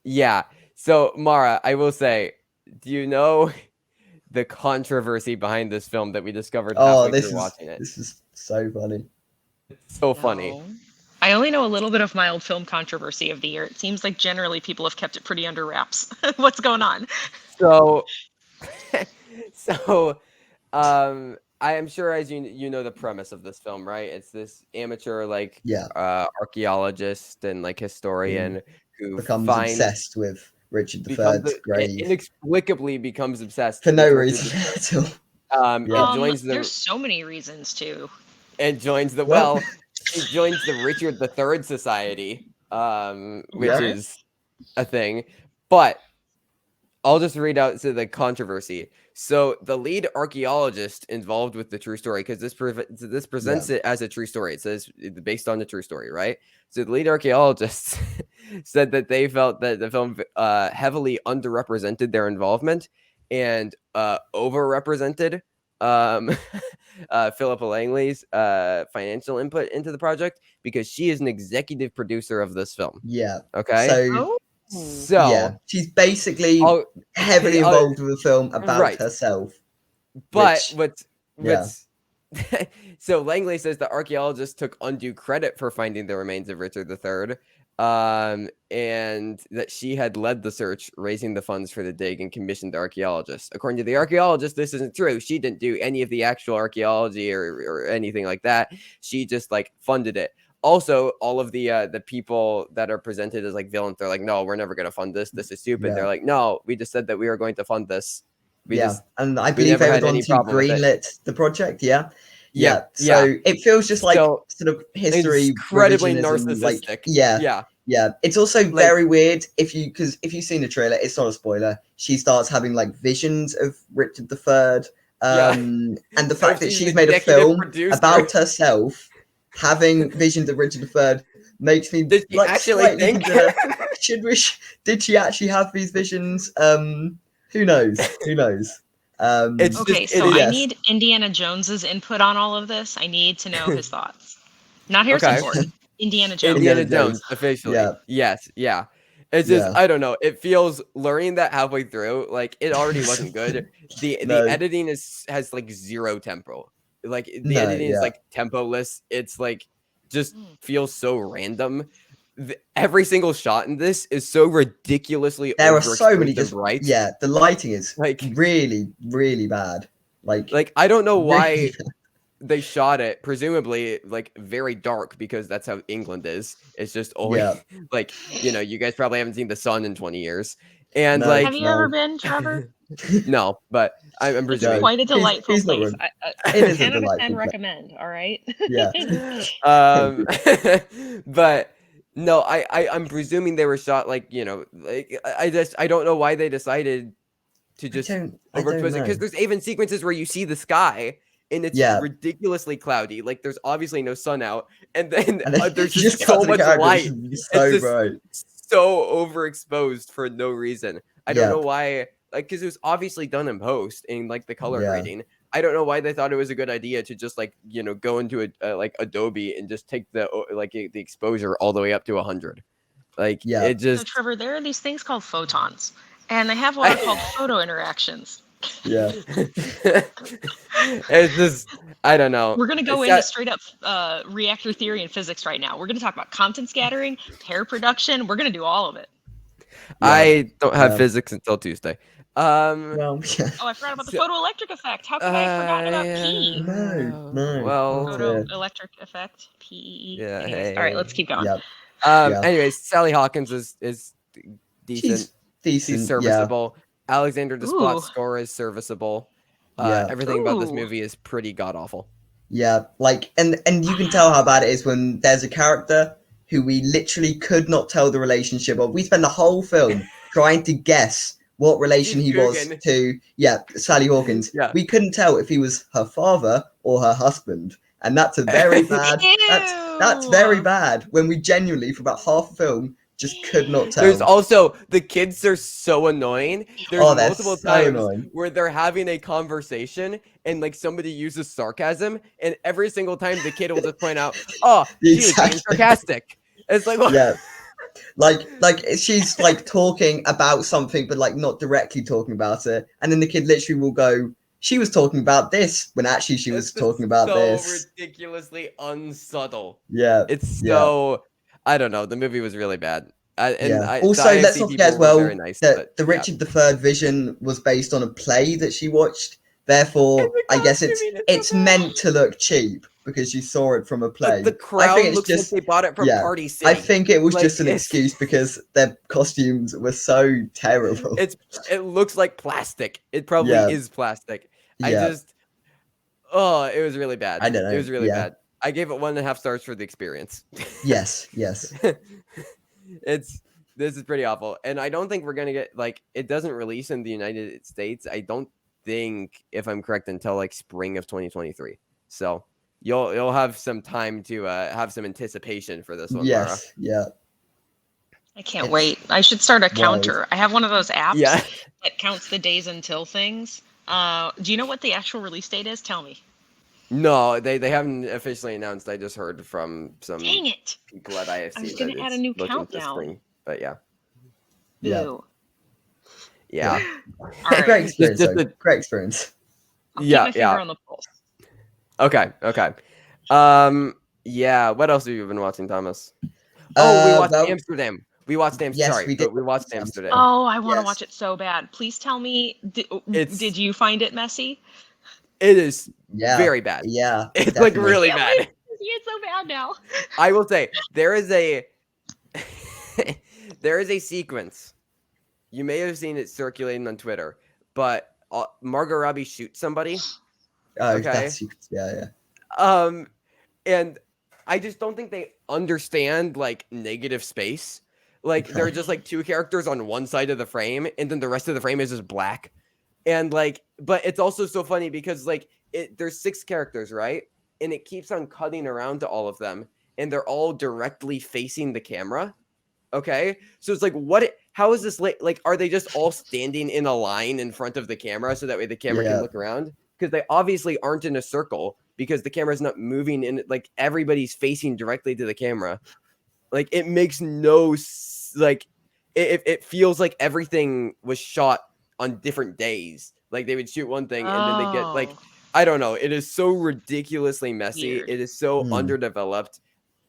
yeah. So Mara, I will say, do you know the controversy behind this film that we discovered halfway through watching it? This is so funny. It's so funny. I only know a little bit of mild film controversy of the year. It seems like generally people have kept it pretty under wraps. What's going on? So, I am sure as you know the premise of this film, right? It's this amateur archaeologist and like historian who becomes obsessed with Richard III's grave. Inexplicably becomes obsessed for no reason at all. There's so many reasons too. And joins the he joins the Richard III Society, which is a thing. But I'll just read out the controversy. So the lead archaeologist involved with the true story, because this presents it as a true story. It says based on the true story, right? So the lead archaeologist said that they felt that the film heavily underrepresented their involvement and overrepresented Philippa Langley's financial input into the project, because she is an executive producer of this film. Yeah. Okay. So she's basically heavily involved with the film about herself. But so Langley says the archaeologist took undue credit for finding the remains of Richard III, and that she had led the search, raising the funds for the dig, and commissioned the archaeologist. According to the archaeologist, this isn't true. She didn't do any of the actual archaeology or anything like that. She just like funded it. Also, all of the people that are presented as like villains, they're like, no, we're never going to fund this. This is stupid. Yeah. They're like, no, we just said that we are going to fund this. And I believe everyone who greenlit the project. Yeah. So it feels just like sort of history, incredibly narcissistic. It's also very weird if you've seen the trailer. It's not a spoiler. She starts having like visions of Richard III, and the fact that she's made a film about herself having visions of Richard III makes me did like actually think did she actually have these visions? Who knows? I need Indiana Jones's input on all of this. I need to know his thoughts. Not Harrison Ford. Indiana Jones officially. Yeah. It's just I don't know. It feels learning that halfway through, like it already wasn't good. The editing has like zero tempo. Like the editing is like tempo-less. It's like just feels so random. Every single shot in this is so ridiculously there are so many just bright. Yeah, the lighting is like really, really bad. Like I don't know why they shot it, presumably like very dark, because that's how England is. It's just always like, you know, you guys probably haven't seen the sun in 20 years. And like, have you ever been, Trevor? No, but I'm presuming it's quite a delightful he's place. It is 10 a out of 10 delightful recommend. All right. Yeah. But no, I'm presuming they were shot like, you know, like I don't know why they decided to just overexpose it, because there's even sequences where you see the sky and it's ridiculously cloudy. Like there's obviously no sun out, and then there's just so much light. So bright, so overexposed for no reason. I don't know why. Like, because it was obviously done in post in like the color grading. I don't know why they thought it was a good idea to just like, you know, go into like Adobe and just take the like the exposure all the way up to 100. Like, it just. So, Trevor, there are these things called photons, and they have what are called photo interactions. Yeah. It's just, I don't know. We're going to go into straight up reactor theory and physics right now. We're going to talk about Compton scattering, pair production. We're going to do all of it. I don't have physics until Tuesday. Oh, I forgot about the photoelectric effect. How could I have forgotten about P? No. Well, photoelectric effect, PEE. Yeah. Anyways, all right, let's keep going. Anyways, Sally Hawkins is decent. She's serviceable. Alexander Desplat's score is serviceable. Everything about this movie is pretty god awful. Yeah, like, and you can tell how bad it is when there's a character who we literally could not tell the relationship of. We spend the whole film trying to guess what relation he was to Sally Hawkins. We couldn't tell if he was her father or her husband, and that's a very bad. That's very bad. When we genuinely, for about half the film, just could not tell. There's also the kids are so annoying. There's multiple times where they're having a conversation and like somebody uses sarcasm, and every single time the kid will just point out, "Oh, she's being sarcastic." It's like, well, like she's like talking about something, but like not directly talking about it, and then the kid literally will go, "She was talking about this," when actually she was talking about this. Ridiculously unsubtle. Yeah, it's so. I don't know. The movie was really bad. Also, let's not forget as well that the Richard III vision was based on a play that she watched. Therefore, I guess it's meant to look cheap because you saw it from a play. The crowd looks like they bought it from Party City. I think it was just an excuse because their costumes were so terrible. It looks like plastic. It probably is plastic. It was really bad. I don't know. It was really bad. I gave it 1.5 stars for the experience. Yes. This is pretty awful. And I don't think we're going to get, like, it doesn't release in the United States. I don't think, if I'm correct, until like spring of 2023. So you'll have some time to have some anticipation for this one. Yes. Laura. Yeah. I can't wait. I should start a counter. I have one of those apps that counts the days until things. Do you know what the actual release date is? Tell me. No, they haven't officially announced. I just heard from some people at IFC. I was going to add a new countdown. But yeah. Right. Great experience. Great experience. I'll keep my finger on the pulse. Okay. Yeah. What else have you been watching, Thomas? We watched Amsterdam. We watched Amsterdam. Yes, we watched Amsterdam. Oh, I want to watch it so bad. Please tell me, did you find it messy? It is very bad. Yeah. It's like really bad. It's so bad now. I will say there is a sequence. You may have seen it circulating on Twitter, but Margot Robbie shoots somebody. Oh, okay. Yeah. And I just don't think they understand like negative space. Like there are just like two characters on one side of the frame, and then the rest of the frame is just black. And like, but it's also so funny because like there's 6 characters, right? And it keeps on cutting around to all of them, and they're all directly facing the camera. Okay, so it's like, how is this like? Are they just all standing in a line in front of the camera so that way the camera can look around? Because they obviously aren't in a circle because the camera's not moving, and like everybody's facing directly to the camera. Like it makes no like it feels like everything was shot on different days. Like they would shoot one thing and then they get like, I don't know. It is so ridiculously messy. Weird. It is so underdeveloped.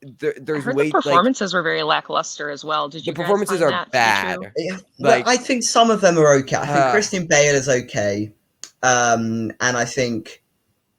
there's heard way the performances were very lackluster as well. Did you? The performances guys find are that bad. to be true? Yeah. Like, I think some of them are okay. I think Christian Bale is okay, and I think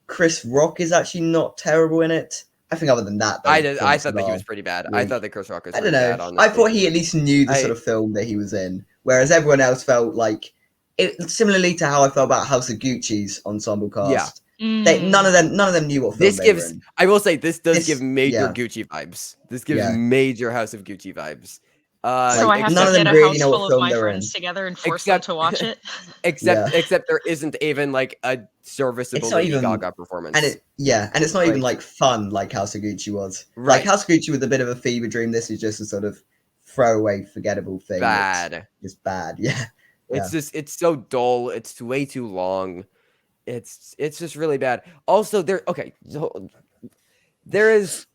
Chris Rock is actually not terrible in it. I think other than that, I thought that he was pretty bad. I thought that Chris Rock was pretty bad. Honestly. I thought he at least knew the sort of film that he was in, whereas everyone else felt like it. Similarly to how I felt about House of Gucci's ensemble cast. Yeah. None of them knew what film this gives. Were in. I will say this does give major Gucci vibes. This gives major House of Gucci vibes. So I have to get a house full of my friends together and force them to watch it. Except there isn't even like a serviceable Lady Gaga performance. And it's not even like fun like House of Gucci was. Right. Like House of Gucci was a bit of a fever dream. This is just a sort of throwaway, forgettable thing. Bad. It's bad. Yeah. It's just it's so dull. It's way too long. It's just really bad. Also, there is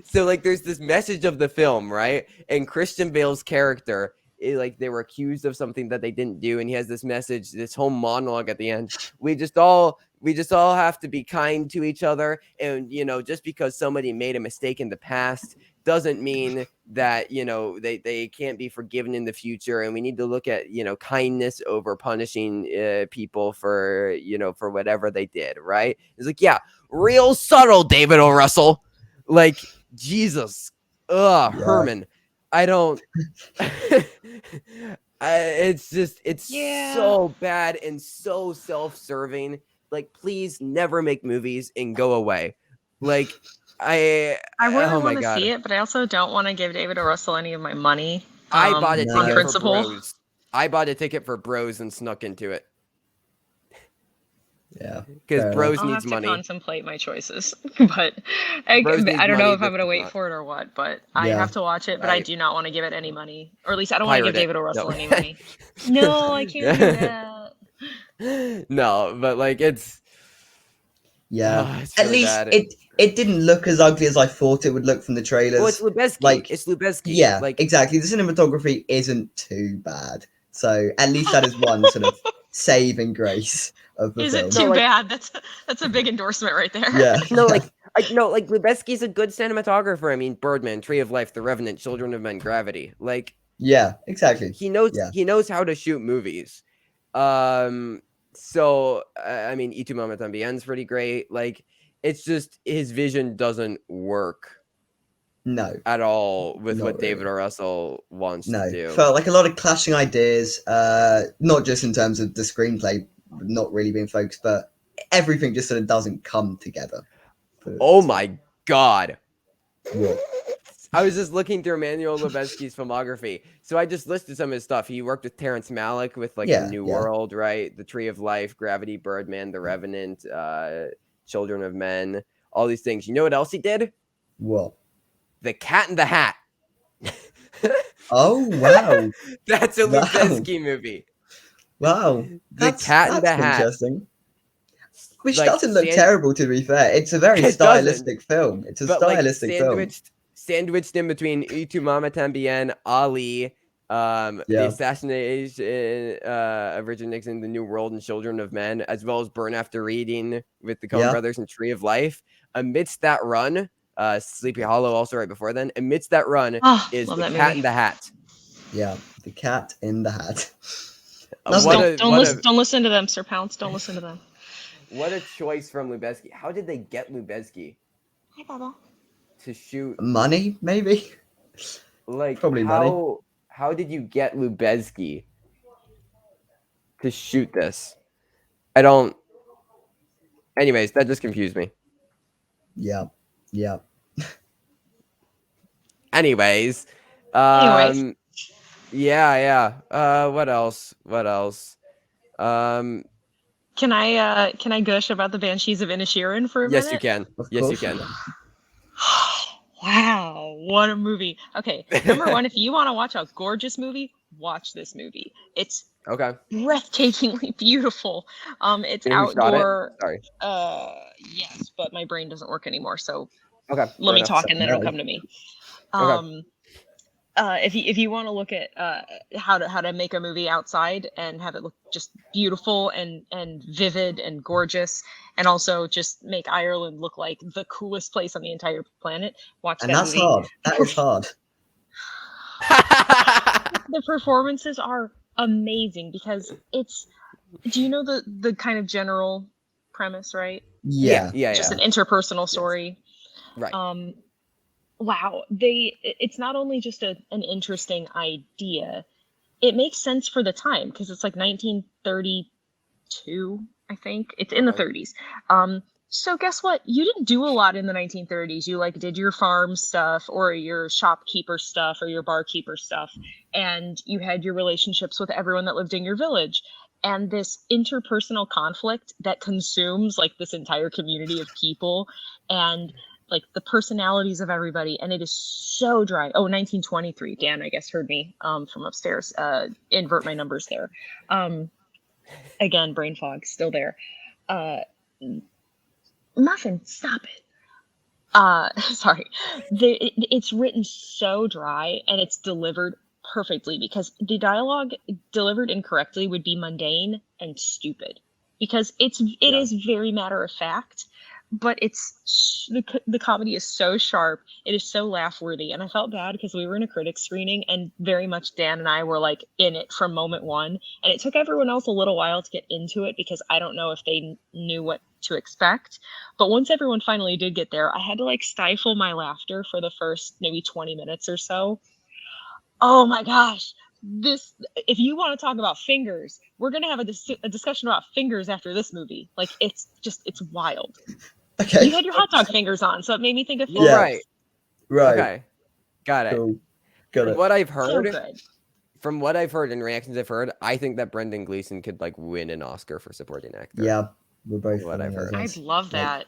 so like there's this message of the film, right? And Christian Bale's character, like they were accused of something that they didn't do, and he has this message, this whole monologue at the end. We just all have to be kind to each other, and just because somebody made a mistake in the past doesn't mean that they can't be forgiven in the future, and we need to look at kindness over punishing people for for whatever they did, right? It's like, yeah, real subtle, David O. Russell, like Jesus. Herman, I don't it's so bad and so self-serving. Like, please never make movies and go away. Like, I really want to see it, but I also don't want to give David O. Russell any of my money. I bought a ticket for Bros. I bought a ticket for Bros and snuck into it. Yeah, because Bros I'll needs have money. To contemplate my choices, but I don't know if I'm gonna wait for it or what. But I have to watch it. But I do not want to give it any money, or at least I don't want to give David O. Russell any money. No, I can't do that. No, but like it's. Yeah, it's really at least it didn't look as ugly as I thought it would look from the trailers. Well, it's Lubezki. It's Lubezki. Yeah, like exactly. The cinematography isn't too bad, so at least that is one sort of saving grace of the film. Isn't too bad. That's a big endorsement right there. Yeah. Like Lubezki's a good cinematographer. I mean, Birdman, Tree of Life, The Revenant, Children of Men, Gravity. Like, yeah, exactly. He knows how to shoot movies. So I mean, Y Tu Mamá También's pretty great. Like, it's just his vision doesn't work. No, at all with what David O. Russell wants to do. Felt like a lot of clashing ideas, not just in terms of the screenplay not really being focused, but everything just sort of doesn't come together. Oh my God. What? I was just looking through Emmanuel Lubezki's filmography. So I just listed some of his stuff. He worked with Terrence Malick with like The New World, right? The Tree of Life, Gravity, Birdman, The Revenant, Children of Men, all these things. You know what else he did? What? The Cat in the Hat. Oh, wow. That's a Lubezki movie. Wow. The Cat in the Hat. Interesting. Which doesn't look terrible, to be fair. It's a very stylistic film. It's a stylistic film. Sandwiched in between Y Tu Mamá También, Ali, The Assassination of Richard Nixon, The New World, and Children of Men, as well as Burn After Reading with the Coen Brothers and Tree of Life. Amidst that run, Sleepy Hollow also right before then. Amidst that run is The Cat in the Hat. Yeah, The Cat in the Hat. Don't listen to them, Sir Pounce. Don't listen to them. What a choice from Lubezki. How did they get Lubezki? Hi, Bubba. To shoot money, maybe. Like, probably money. How did you get Lubezki to shoot this? I don't. Anyways, that just confused me. Yeah. Anyways. Yeah. What else? Can I gush about the Banshees of Inisherin for a minute? Yes, you can. Yes, you can. Wow, what a movie. Okay, number one, if you want to watch a gorgeous movie, watch this movie. It's breathtakingly beautiful. It's outdoor. Sorry. Yes, but my brain doesn't work anymore, so let me talk and then it'll come to me. if you want to look at how to make a movie outside and have it look just beautiful and vivid and gorgeous, and also just make Ireland look like the coolest place on the entire planet, watch And that that's movie. hard. That is hard. The performances are amazing because it's. Do you know the kind of general premise, right? Yeah. Just an interpersonal story. Right. Wow. It's not only just an interesting idea, it makes sense for the time because it's like 1932, I think. It's in the 30s. So guess what? You didn't do a lot in the 1930s. You like did your farm stuff or your shopkeeper stuff or your barkeeper stuff, and you had your relationships with everyone that lived in your village. And this interpersonal conflict that consumes like this entire community of people and like the personalities of everybody, and it is so dry. Oh, 1923. Dan, I guess, heard me from upstairs. Invert my numbers there. Again, brain fog, still there. Muffin, stop it. Sorry. It's written so dry and it's delivered perfectly because the dialogue delivered incorrectly would be mundane and stupid because it is very matter of fact, but it's the comedy is so sharp, it is so laugh worthy, and I felt bad because we were in a critic screening and very much Dan and I were like in it from moment one, and it took everyone else a little while to get into it because I don't know if they knew what to expect. But once everyone finally did get there, I had to like stifle my laughter for the first maybe 20 minutes or so. Oh my gosh. If you want to talk about fingers, we're going to have a discussion about fingers after this movie. Like it's wild. Okay. You had your hot dog fingers on, so it made me think of fingers. Yeah. Right. Okay. Got it. Cool. Got it. What I've heard, So good. From what I've heard and reactions I've heard, I think that Brendan Gleeson could like win an Oscar for supporting actor. Yeah, we're both. What I've heard. I'd love that.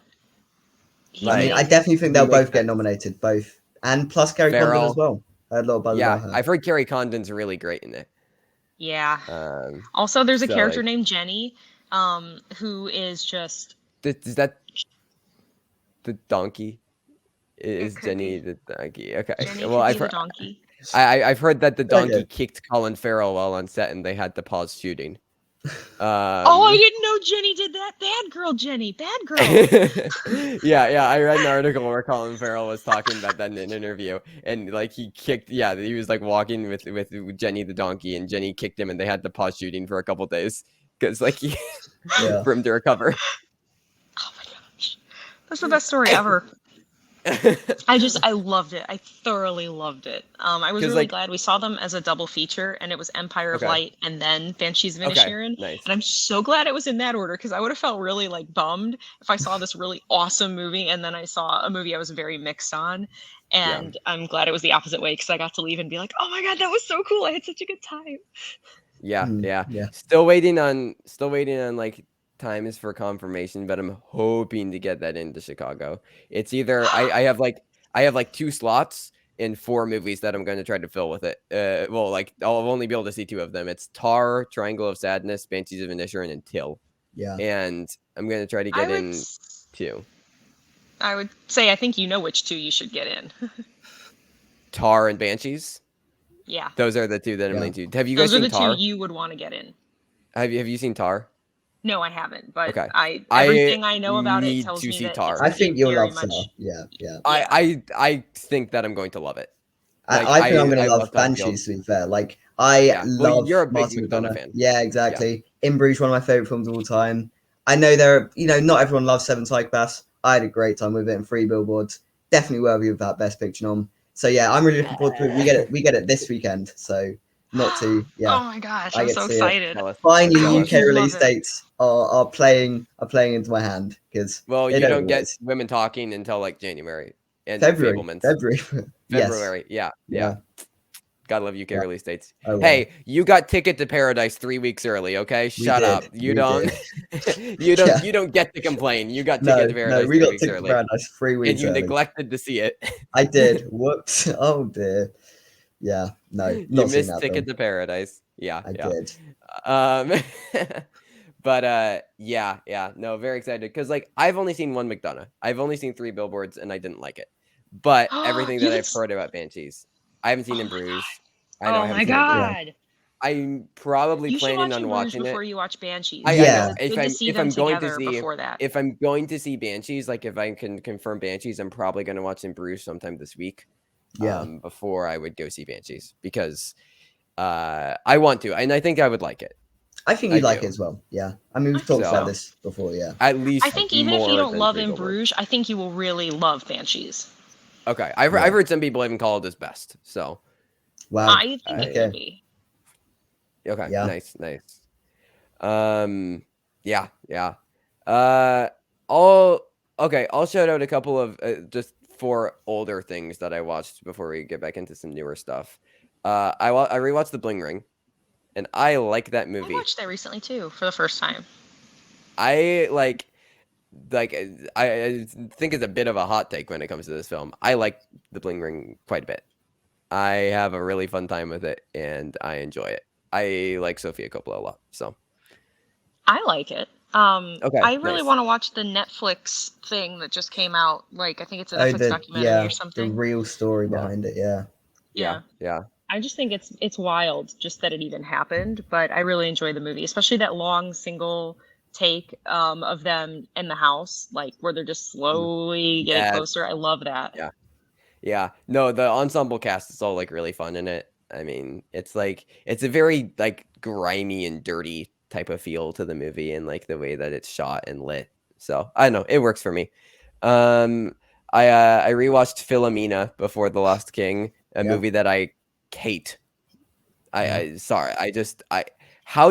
I mean, I definitely think they'll both get nominated, both, and plus Carrie Condon as well. I had a lot of buzz about her. I've heard Carrie Condon's really great in it. Yeah. Also, there's a character like, named Jenny, who is just. Is that the donkey? Is Jenny be. the donkey? Okay. Jenny well, I've heard. Donkey. I've heard that the donkey kicked Colin Farrell while on set, and they had to pause shooting. Oh, I didn't know Jenny did that. Bad girl, Jenny. Bad girl. yeah. I read an article where Colin Farrell was talking about that in an interview, and like he kicked. Yeah, he was like walking with Jenny the donkey, and Jenny kicked him, and they had to pause shooting for a couple days because like for him to recover. Oh my gosh, that's the best story ever. I loved it. I thoroughly loved it. I was really glad we saw them as a double feature, and it was Empire of Light and then Banshees of Inisherin. Nice. And I'm so glad it was in that order because I would have felt really like bummed if I saw this really awesome movie and then I saw a movie I was very mixed on. And I'm glad it was the opposite way because I got to leave and be like, oh my god, that was so cool. I had such a good time. Yeah. Still waiting on like times for confirmation, but I'm hoping to get that into Chicago. It's either I have like 2 slots in 4 movies that I'm going to try to fill with it. Well, like I'll only be able to see 2 of them. It's Tar, Triangle of Sadness, Banshees of Inisherin, and Till. Yeah. And I'm going to try to get in 2. I would say I think you know which 2 you should get in. Tar and Banshees. Yeah. Those are the 2 that I'm linked to. Have you guys seen Tar? Those are the 2 you would want to get in. Have you seen Tar? No, I haven't, but everything I know about it tells me that Tar. I think you'll love Tar. Yeah. I think that I'm going to love it. Like, I think I'm going to love Banshees, to be fair. Like, I love you're a big Martin McDonagh fan. Yeah, exactly. Yeah. In Bruges, one of my favorite films of all time. I know not everyone loves Seven Psychopaths. I had a great time with it in 3 Billboards. Definitely worthy of that Best Picture nom. So yeah, I'm really looking forward to it. We get it this weekend. So not to Oh my gosh, I'm so excited. Finally, UK release dates are playing into my hand because you don't get women talking until like January and February. February. Yes. Yeah. Gotta love UK release dates. Oh, hey, you got Ticket to Paradise 3 weeks early, okay? Shut up. You don't you don't get to complain. You got Ticket to Paradise 3 weeks early. Paradise 3 weeks and you neglected to see it. I did. Whoops. Oh dear. Yeah. No. You missed Ticket to Paradise. Yeah. I did. But no, very excited because like I've only seen 1 McDonagh. I've only seen 3 Billboards and I didn't like it. But everything that I've heard about Banshees. I haven't seen Oh In my Bruges. god! I know I Oh haven't my seen In Bruges. god! I'm probably You should planning watch on In Bruges watching it. before you watch Banshees. I because know. Yeah. it's good to see If them I'm going to together see before that. if I'm going to see Banshees, like if I can confirm Banshees, I'm probably going to watch In Bruges sometime this week. Yeah. Before I would go see Banshees because I want to, and I think I would like it. I think you'd like it as well. Yeah. I mean, we've talked about this before. Yeah. At least I think even if you don't love In Bruges, I think you will really love Banshees. Okay, I've heard some people even call it his best. So, wow. I think it will be. Okay. Yeah. Nice. Yeah. I'll shout out a couple of just 4 older things that I watched before we get back into some newer stuff. I rewatched The Bling Ring, and I like that movie. I watched that recently too for the first time. I I think it's a bit of a hot take when it comes to this film. I like The Bling Ring quite a bit. I have a really fun time with it, and I enjoy it. I like Sofia Coppola a lot, so I like it. okay, I really nice. want to watch the Netflix thing that just came out. Like, I think it's a Netflix documentary or something. The real story behind it. Yeah. I just think it's wild just that it even happened, but I really enjoy the movie, especially that long single take of them in the house, like where they're just slowly getting closer. I love that. Yeah. No, the ensemble cast is all like really fun in it. I mean, it's a very like grimy and dirty type of feel to the movie, and like the way that it's shot and lit. So I don't know, it works for me. I rewatched Philomena Before the Lost King, a movie that I hate. How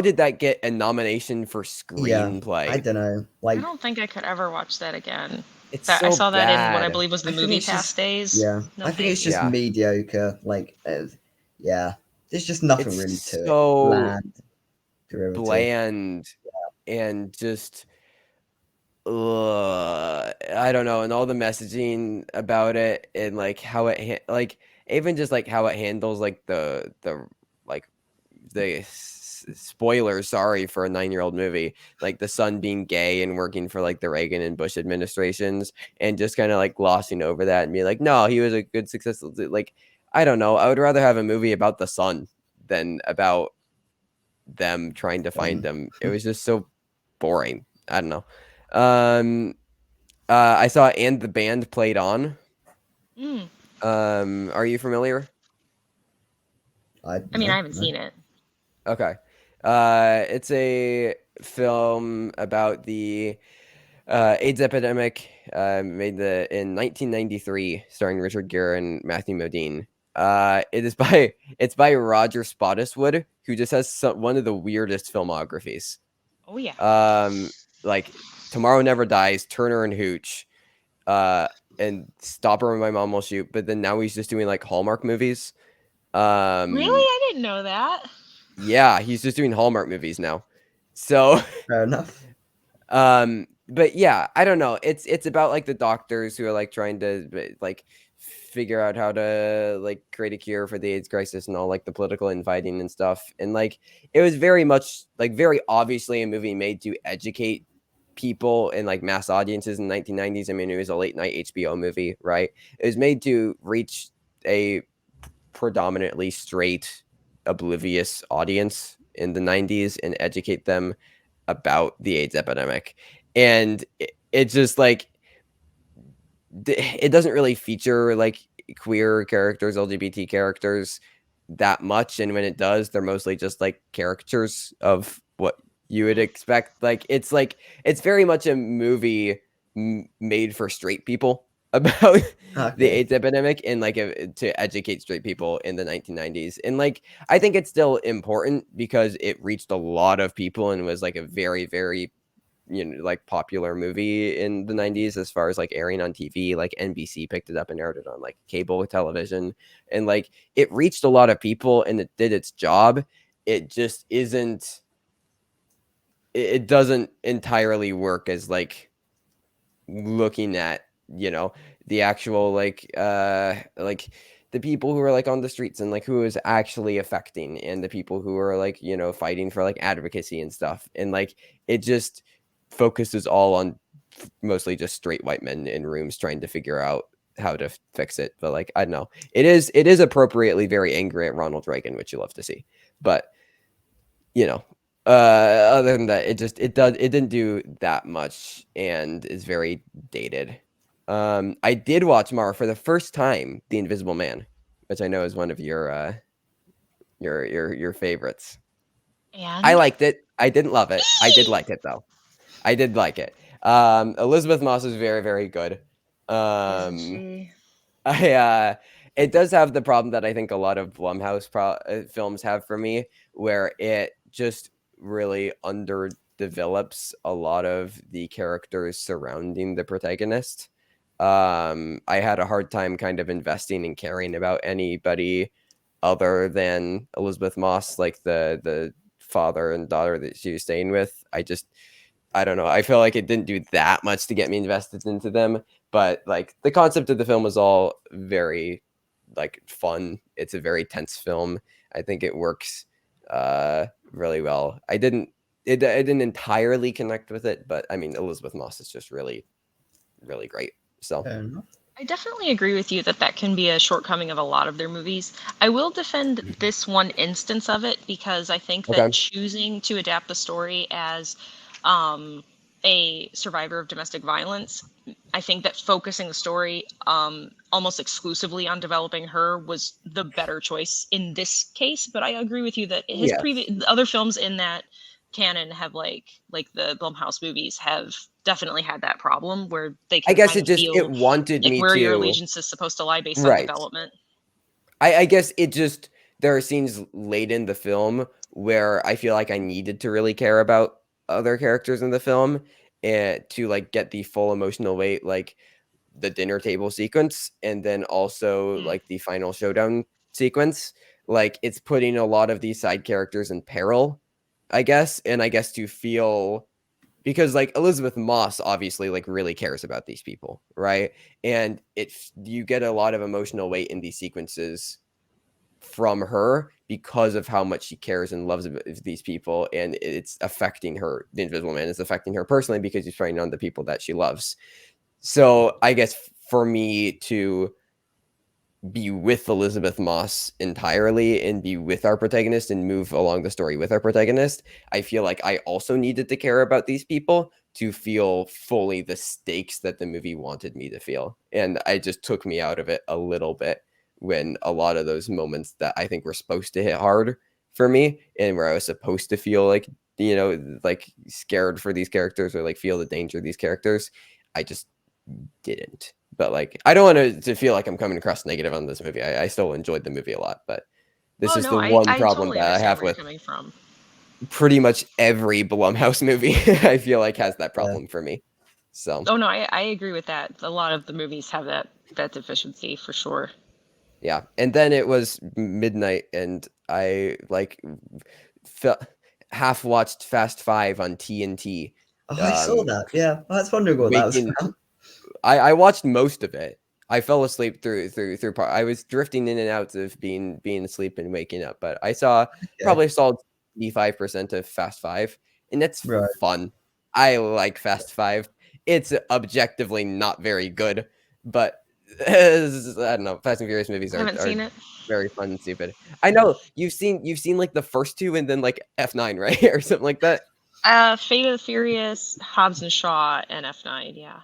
did that get a nomination for screenplay? I don't know. Like, I don't think I could ever watch that again. I saw that in what I believe was the Movie Pass days. Yeah, I think it's just mediocre. Like, there's just nothing really to it. Bland and just I don't know, and all the messaging about it, and like how it even just like how it handles like the spoilers, sorry, for a 9-year-old movie, like the son being gay and working for like the Reagan and Bush administrations, and just kind of like glossing over that and be like, no, he was a good successful, like, I don't know, I would rather have a movie about the son than about them trying to find him. It was just so boring. I don't know. I saw And the Band Played On. Are you familiar? I mean, I haven't seen it. Okay. It's a film about the AIDS epidemic, made in 1993, starring Richard Gere and Matthew Modine. It's by Roger Spottiswoode, who just has one of the weirdest filmographies. Oh yeah. Like Tomorrow Never Dies, Turner and Hooch, and Stopper and My Mom Will Shoot. But then now he's just doing like Hallmark movies. Really? I didn't know that. Yeah, he's just doing Hallmark movies now. So fair enough. But yeah, I don't know. It's about like the doctors who are like trying to like figure out how to like create a cure for the AIDS crisis and all like the political infighting and stuff. And like it was very much like very obviously a movie made to educate people and like mass audiences in the 1990s. I mean, it was a late night HBO movie, right? It was made to reach a predominantly straight, oblivious audience in the 90s and educate them about the AIDS epidemic. And it just like it doesn't really feature like queer characters, LGBT characters that much, and when it does, they're mostly just like caricatures of what you would expect. Like it's very much a movie made for straight people about the AIDS epidemic and like to educate straight people in the 1990s. And like I think it's still important because it reached a lot of people and was like a very, very like popular movie in the 90s as far as like airing on TV. Like NBC picked it up and aired it on like cable television, and like it reached a lot of people and it did its job. It just isn't, it doesn't entirely work as like looking at the actual like the people who are like on the streets and like who is actually affecting, and the people who are like fighting for like advocacy and stuff. And like it just focuses all on mostly just straight white men in rooms trying to figure out how to fix it. But like, I don't know. It is appropriately very angry at Ronald Reagan, which you love to see. But other than that, it didn't do that much and is very dated. I did watch, Mara, for the first time, The Invisible Man, which I know is one of your favorites. And I liked it. I didn't love it. I did like it though. I did like it. Elizabeth Moss is very, very good. Isn't she? It does have the problem that I think a lot of Blumhouse films have for me, where it just really underdevelops a lot of the characters surrounding the protagonist. I had a hard time kind of investing and caring about anybody other than Elizabeth Moss, like the father and daughter that she was staying with. I don't know. I feel like it didn't do that much to get me invested into them, but like the concept of the film was all very like fun. It's a very tense film. I think it works really well. I didn't entirely connect with it, but I mean, Elizabeth Moss is just really, really great. So I definitely agree with you that can be a shortcoming of a lot of their movies. I will defend this one instance of it because I think that choosing to adapt the story as a survivor of domestic violence, I think that focusing the story almost exclusively on developing her was the better choice in this case. But I agree with you that his other films in that canon have like the Blumhouse movies have definitely had that problem where they can it wanted like me where to your allegiance is supposed to lie based on development. I guess it just, there are scenes late in the film where I feel like I needed to really care about other characters in the film and to like get the full emotional weight, like the dinner table sequence and then also like the final showdown sequence. Like it's putting a lot of these side characters in peril, I guess. And I guess to feel, because like Elizabeth Moss obviously like really cares about these people, right? And you get a lot of emotional weight in these sequences from her because of how much she cares and loves these people, and it's affecting her. The Invisible Man is affecting her personally because he's preying on the people that she loves. So I guess for me to be with Elizabeth Moss entirely and be with our protagonist and move along the story with our protagonist, I feel like I also needed to care about these people to feel fully the stakes that the movie wanted me to feel. And it just took me out of it a little bit when a lot of those moments that I think were supposed to hit hard for me and where I was supposed to feel like, like scared for these characters or like feel the danger of these characters, I just didn't. But like, I don't want to feel like I'm coming across negative on this movie. I still enjoyed the movie a lot, but this is the one problem totally that I have with pretty much every Blumhouse movie. I feel like has that problem for me. So. Oh no, I agree with that. A lot of the movies have that deficiency for sure. Yeah, and then it was midnight, and I like half watched Fast Five on TNT. Oh, I saw that. Yeah, I was wondering what that was about. I watched most of it. I fell asleep through part. I was drifting in and out of being asleep and waking up, but I probably saw 85% of Fast Five, and it's fun. I like Fast Five. It's objectively not very good, but I don't know. Fast and Furious movies are very fun and stupid. I know you've seen like the first two and then like F9, right, or something like that. Fate of the Furious, Hobbs and Shaw, and F9. Yeah.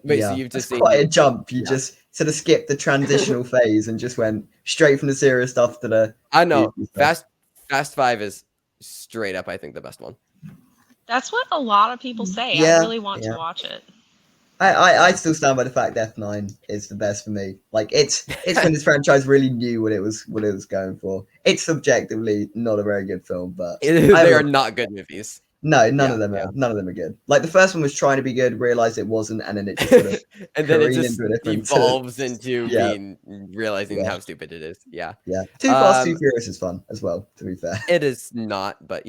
Wait, so you've just seen quite a jump. You just sort of skipped the transitional phase and just went straight from the serious stuff to the. I know. Fast Five is straight up, I think, the best one. That's what a lot of people say. Yeah, I really want to watch it. I still stand by the fact F9 is the best for me. Like it's when this franchise really knew what it was going for. It's subjectively not a very good film, but they are not good movies. No, none of them are. None of them are good. Like the first one was trying to be good, realized it wasn't, and then it just sort of and then it just evolves into being realizing how stupid it is. Yeah. Yeah. Too Fast, Too Furious is fun as well, to be fair. It is not, but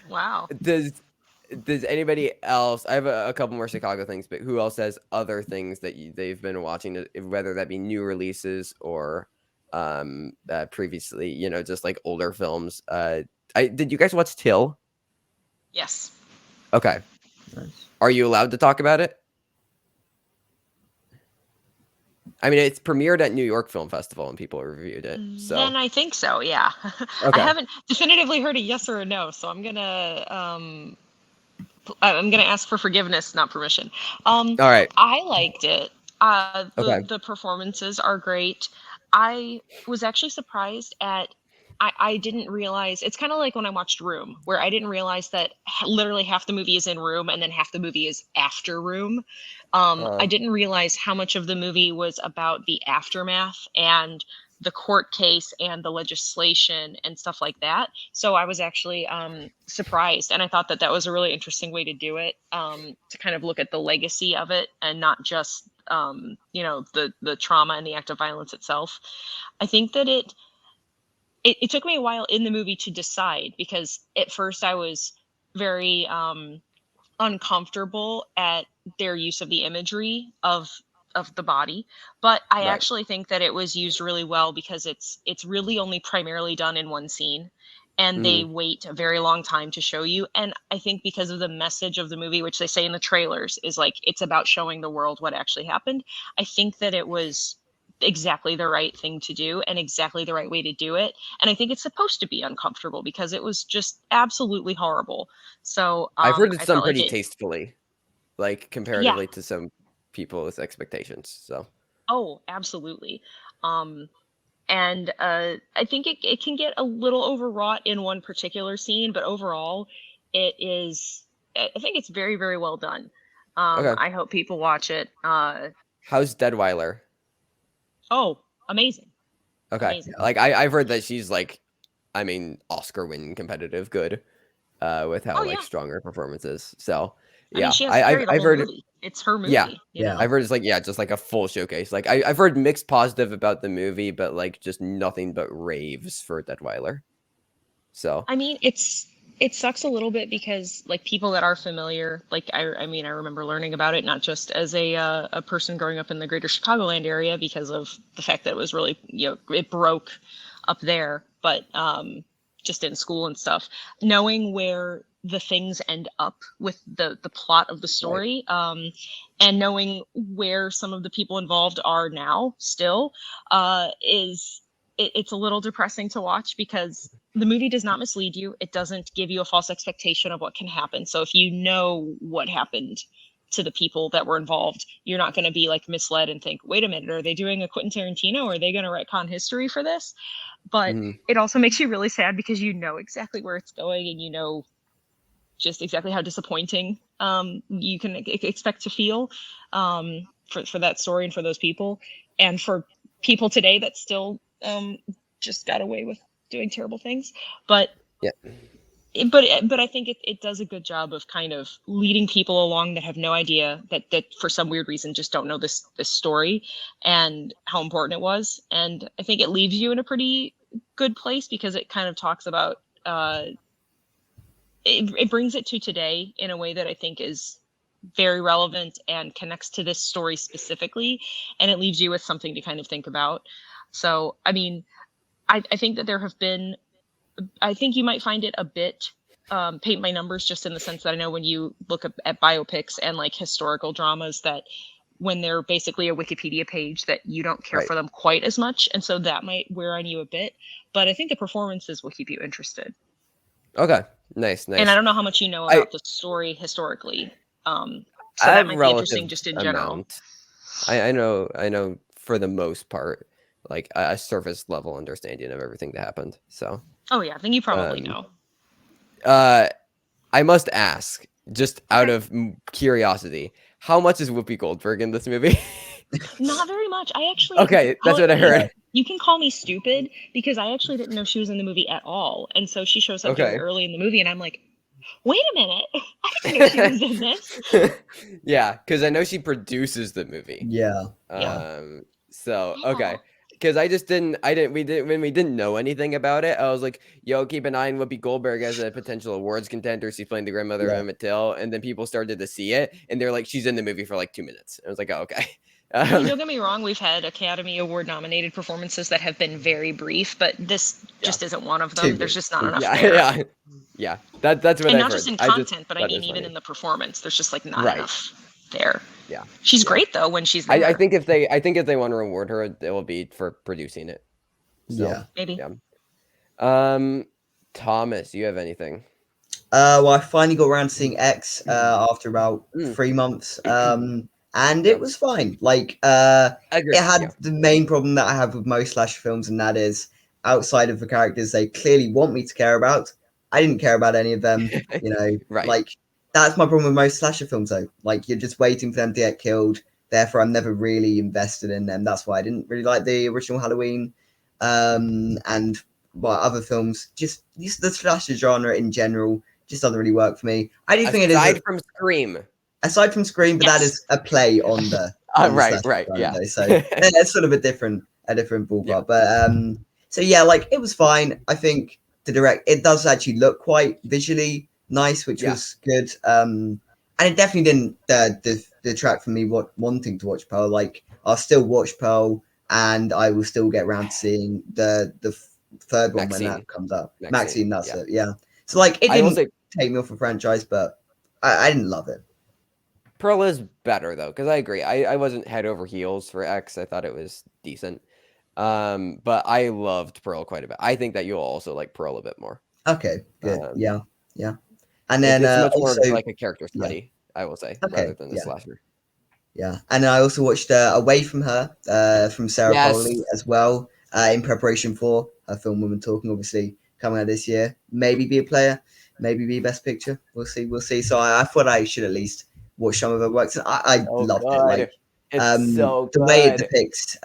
Wow. Does anybody else? I have a couple more Chicago things, but who else has other things that they've been watching, whether that be new releases or previously, just like older films? Did you guys watch Till? Yes. Okay. Nice. Are you allowed to talk about it? I mean, it's premiered at New York Film Festival and people reviewed it. So Then I think so, yeah. I haven't definitively heard a yes or a no, so I'm gonna ask for forgiveness, not permission. all right. I liked it. The performances are great. I was actually surprised at. I didn't realize it's kind of like when I watched Room, where I didn't realize that literally half the movie is in Room and then half the movie is after Room. I didn't realize how much of the movie was about the aftermath and the court case and the legislation and stuff like that. So I was actually surprised, and I thought that was a really interesting way to do it, to kind of look at the legacy of it and not just the trauma and the act of violence itself. I think that it took me a while in the movie to decide, because at first I was very uncomfortable at their use of the imagery of the body, but I actually think that it was used really well, because it's really only primarily done in one scene, and they wait a very long time to show you. And I think because of the message of the movie, which they say in the trailers is like it's about showing the world what actually happened, I think that it was exactly the right thing to do and exactly the right way to do it. And I think it's supposed to be uncomfortable because it was just absolutely horrible. So I've heard it's done pretty tastefully, like comparatively to some people's expectations. So absolutely. And I think it can get a little overwrought in one particular scene, but overall I think it's very, very well done. I hope people watch it. How's Deadweiler? Oh, amazing. Okay. Amazing. Like I've heard that she's like, I mean, Oscar winning competitive good, with how strong her performance is. So yeah, I've heard movie. It's her movie. Yeah. I've heard it's like, just like a full showcase. Like I've heard mixed positive about the movie, but like just nothing but raves for Deadweiler. So I mean, it sucks a little bit because like people that are familiar, like I remember learning about it not just as a person growing up in the greater Chicagoland area because of the fact that it was really, it broke up there, but just in school and stuff, knowing where the things end up with the plot of the story, and knowing where some of the people involved are now still, it's a little depressing to watch, because the movie does not mislead you. It doesn't give you a false expectation of what can happen. So if you know what happened to the people that were involved, you're not going to be like misled and think, wait a minute, are they doing a Quentin Tarantino? Or are they going to retcon history for this? But it also makes you really sad because you know exactly where it's going, and you know just exactly how disappointing you can expect to feel for that story and for those people, and for people today that still just got away with doing terrible things. But but I think it does a good job of kind of leading people along that have no idea, that for some weird reason just don't know this story and how important it was. And I think it leaves you in a pretty good place, because it kind of talks about it brings it to today in a way that I think is very relevant and connects to this story specifically, and it leaves you with something to kind of think about. So I mean, I think that there have been, I think you might find it a bit paint by numbers, just in the sense that I know when you look at biopics and like historical dramas, that when they're basically a Wikipedia page, that you don't care for them quite as much. And so that might wear on you a bit, but I think the performances will keep you interested. Okay. Nice. And I don't know how much you know about the story historically. So that might be interesting just in general. I know for the most part, like a surface level understanding of everything that happened. So I think you probably know. I must ask, just out of curiosity, how much is Whoopi Goldberg in this movie? Not very much. I actually that's what I heard. You can call me stupid, because I actually didn't know she was in the movie at all, and so she shows up very early in the movie, and I'm like, wait a minute, I didn't know she was in this. Yeah, because I know she produces the movie. Yeah. So okay. Because when we didn't know anything about it, I was like, yo, keep an eye on Whoopi Goldberg as a potential awards contender. She's playing the grandmother of Emmett Till. And then people started to see it, and they're like, she's in the movie for like 2 minutes. I was like, oh, okay. Don't get me wrong, we've had Academy Award nominated performances that have been very brief, but this just isn't one of them. There's just not enough there. Yeah. That's what I've heard. And not just in content, but I mean even in the performance, there's just like not enough there. She's great though when she's there. I think if they want to reward her, it will be for producing it. So, maybe. Yeah. Thomas, you have anything? Well, I finally got around to seeing X after about 3 months. And it was fine. Like, it had the main problem that I have with most slasher films, and that is outside of the characters they clearly want me to care about, I didn't care about any of them. You know, like that's my problem with most slasher films, though. Like, you're just waiting for them to get killed. Therefore, I'm never really invested in them. That's why I didn't really like the original Halloween, and other films. Just the slasher genre in general just doesn't really work for me. I do think it is aside from Scream. Aside from Scream, but that is a play on the right, yeah. Though, so it's sort of a different ballpark. Yeah. But so yeah, like it was fine. I think it does actually look quite visually nice, which was good. And it definitely didn't detract from me wanting to watch Pearl. Like I'll still watch Pearl, and I will still get around to seeing the third one when that comes up. Maxine, that's it. Yeah. So like it didn't take me off a franchise, but I didn't love it. Pearl is better though, because I agree. I wasn't head over heels for X. I thought it was decent. But I loved Pearl quite a bit. I think that you'll also like Pearl a bit more. Okay, good. Yeah. And then it's much also, more like a character study, I will say, rather than the slasher. Yeah, and I also watched Away from Her from Sarah Polley as well, in preparation for her film Women Talking, obviously coming out this year. Maybe be a player, maybe be Best Picture. We'll see. So I thought I should at least watch some of her works, and I loved it. Like it's so the way it depicts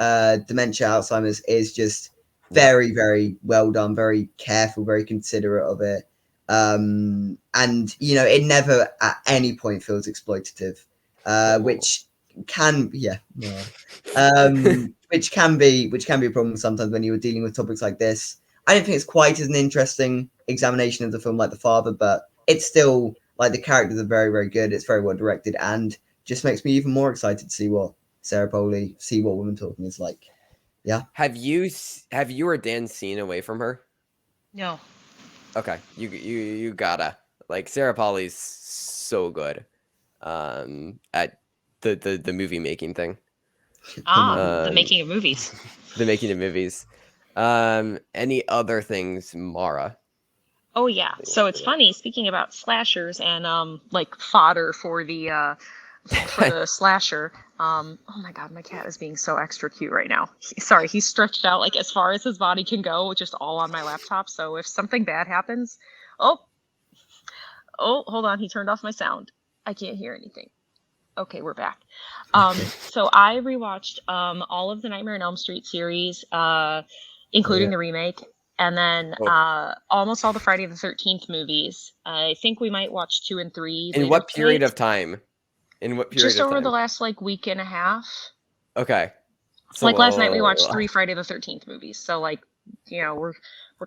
dementia, Alzheimer's is just very, very well done, very careful, very considerate of it. And you know, it never at any point feels exploitative, which can which can be a problem sometimes when you're dealing with topics like this. I don't think it's quite as an interesting examination of the film like The Father, but it's still like the characters are very, very good. It's very well directed, and just makes me even more excited to see what Sarah Polley, what Women Talking is like. Yeah. Have you or Dan seen Away from Her? No. Okay, you gotta. Like, Sarah Polley's so good at the movie making thing. The making of movies. The making of movies. Any other things, Mara? Oh yeah. So it's funny, speaking about slashers and like fodder for the slasher. Oh my god, my cat is being so extra cute right now. He's stretched out like as far as his body can go, just all on my laptop. So if something bad happens, oh, hold on, he turned off my sound. I can't hear anything. Okay, we're back. So I rewatched all of the Nightmare on Elm Street series, including the remake, and then almost all the Friday the 13th movies. I think we might watch 2 and 3. In what period of time? Just over the last like week and a half. Okay. So, like last night we watched 3 Friday the 13th movies. So like, you know, we're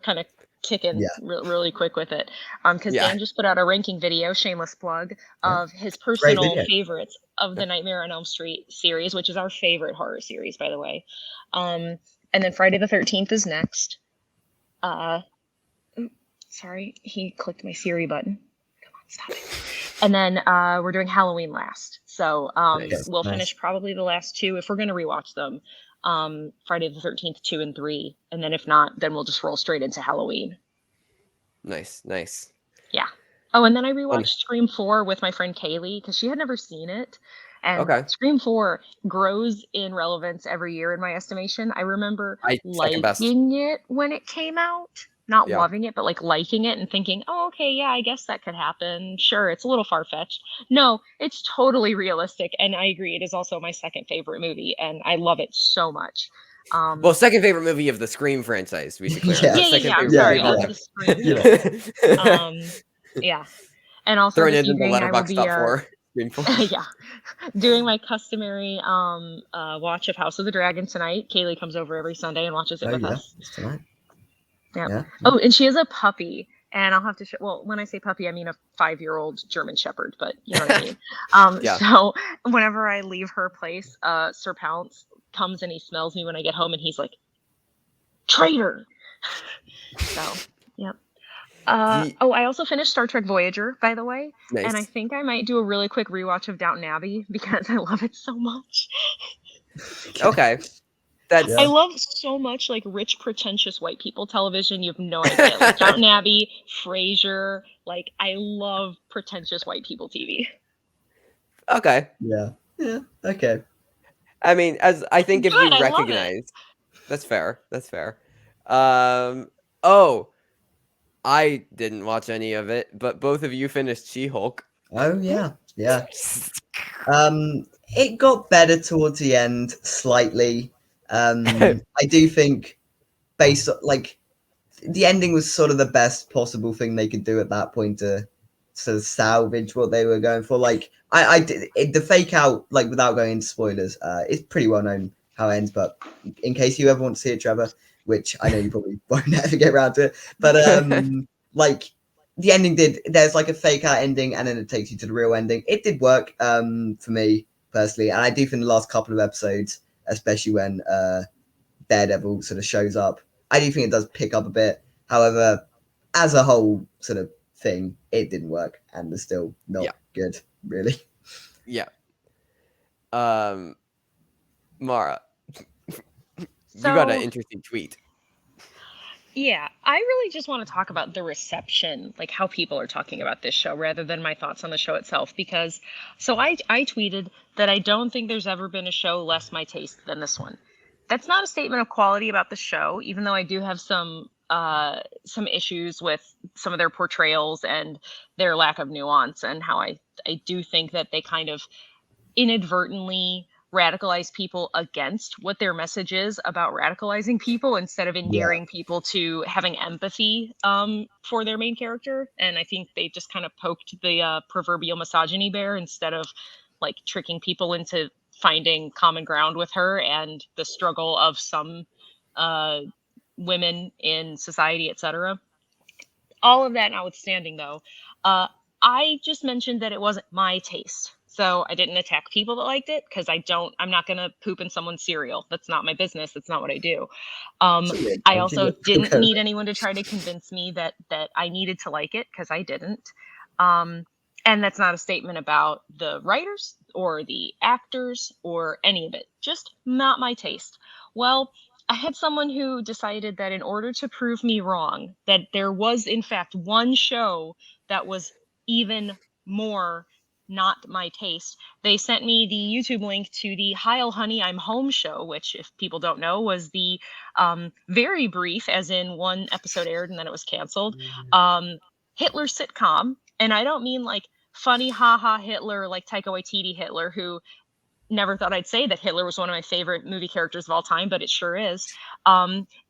kind of kicking really quick with it. Because Dan just put out a ranking video, shameless plug, of his personal favorites of the Nightmare on Elm Street series, which is our favorite horror series, by the way. And then Friday the 13th is next. Sorry, he clicked my Siri button. Come on, stop it. And then we're doing Halloween last. So we'll finish probably the last 2 if we're going to rewatch them. Friday the 13th, 2 and 3. And then if not, then we'll just roll straight into Halloween. Nice. Yeah. Oh, and then I rewatched Scream 4 with my friend Kaylee because she had never seen it. And Scream 4 grows in relevance every year in my estimation. I remember liking it when it came out. Not loving it, but like liking it and thinking, oh, okay, yeah, I guess that could happen. Sure, it's a little far-fetched. No, it's totally realistic. And I agree, it is also my second favorite movie. And I love it so much. Well, second favorite movie of the Scream franchise, we should clear out. I'm sorry, of the Scream. Yeah. And also throwing it in the letterbox top 4. Yeah. Doing my customary watch of House of the Dragon tonight. Kaylee comes over every Sunday and watches it with us. Tonight. Yeah. Oh, and she has a puppy, and I'll have to show. Well, when I say puppy, I mean a 5-year-old German Shepherd, but you know what I mean. So whenever I leave her place, Sir Pounce comes and he smells me when I get home, and he's like, "Traitor!" So, yep. I also finished Star Trek Voyager, by the way. Nice. And I think I might do a really quick rewatch of Downton Abbey because I love it so much. Okay. I love so much like rich, pretentious white people television. You have no idea. Like Downton Abbey, Frasier. Like I love pretentious white people TV. Okay. Yeah. Okay. I mean, as I think if you recognize, that's fair. That's fair. Oh, I didn't watch any of it, but both of you finished She-Hulk. Oh yeah. It got better towards the end slightly. I do think based on like the ending was sort of the best possible thing they could do at that point to sort of salvage what they were going for. Like I did the fake out, like without going into spoilers, it's pretty well known how it ends, but in case you ever want to see it, Trevor, which I know you probably won't ever get around to it, but like the ending there's like a fake out ending and then it takes you to the real ending. It did work for me personally, and I do think the last couple of episodes, especially when Daredevil sort of shows up, I do think it does pick up a bit. However, as a whole sort of thing, it didn't work and was still not good, really. Yeah. Mara, you got an interesting tweet. Yeah, I really just want to talk about the reception, like how people are talking about this show rather than my thoughts on the show itself. Because, so I tweeted that I don't think there's ever been a show less my taste than this one. That's not a statement of quality about the show, even though I do have some issues with some of their portrayals and their lack of nuance, and how I do think that they kind of inadvertently radicalize people against what their message is about radicalizing people instead of endearing people to having empathy for their main character. And I think they just kind of poked the proverbial misogyny bear instead of like tricking people into finding common ground with her and the struggle of some women in society, etc. All of that notwithstanding, though, I just mentioned that it wasn't my taste. So I didn't attack people that liked it because I'm not going to poop in someone's cereal. That's not my business. That's not what I do. I also didn't need anyone to try to convince me that I needed to like it because I didn't. And that's not a statement about the writers or the actors or any of it. Just not my taste. Well, I had someone who decided that in order to prove me wrong, that there was in fact one show that was even more not my taste, they sent me the YouTube link to the Heil Honey, I'm Home show, which, if people don't know, was the very brief, as in one episode aired and then it was canceled, Hitler sitcom. And I don't mean like funny haha Hitler like Taika Waititi Hitler, who never thought I'd say that Hitler was one of my favorite movie characters of all time, but it sure is.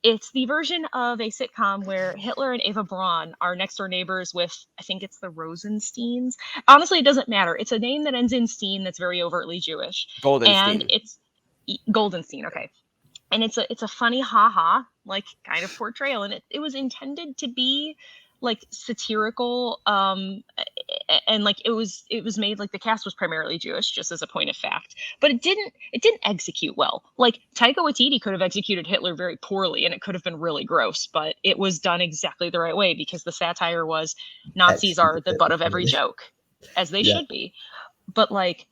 It's the version of a sitcom where Hitler and Eva Braun are next door neighbors with, I think it's the Rosensteins. Honestly, it doesn't matter. It's a name that ends in Steen that's very overtly Jewish. Goldenstein. And it's Goldenstein, okay. And it's a funny haha like kind of portrayal, and it was intended to be like satirical, and like it was made like the cast was primarily Jewish, just as a point of fact, but it didn't execute well. Like Taika Waititi could have executed Hitler very poorly and it could have been really gross, but it was done exactly the right way because the satire was Nazis are the butt of every joke, as they should be. But like,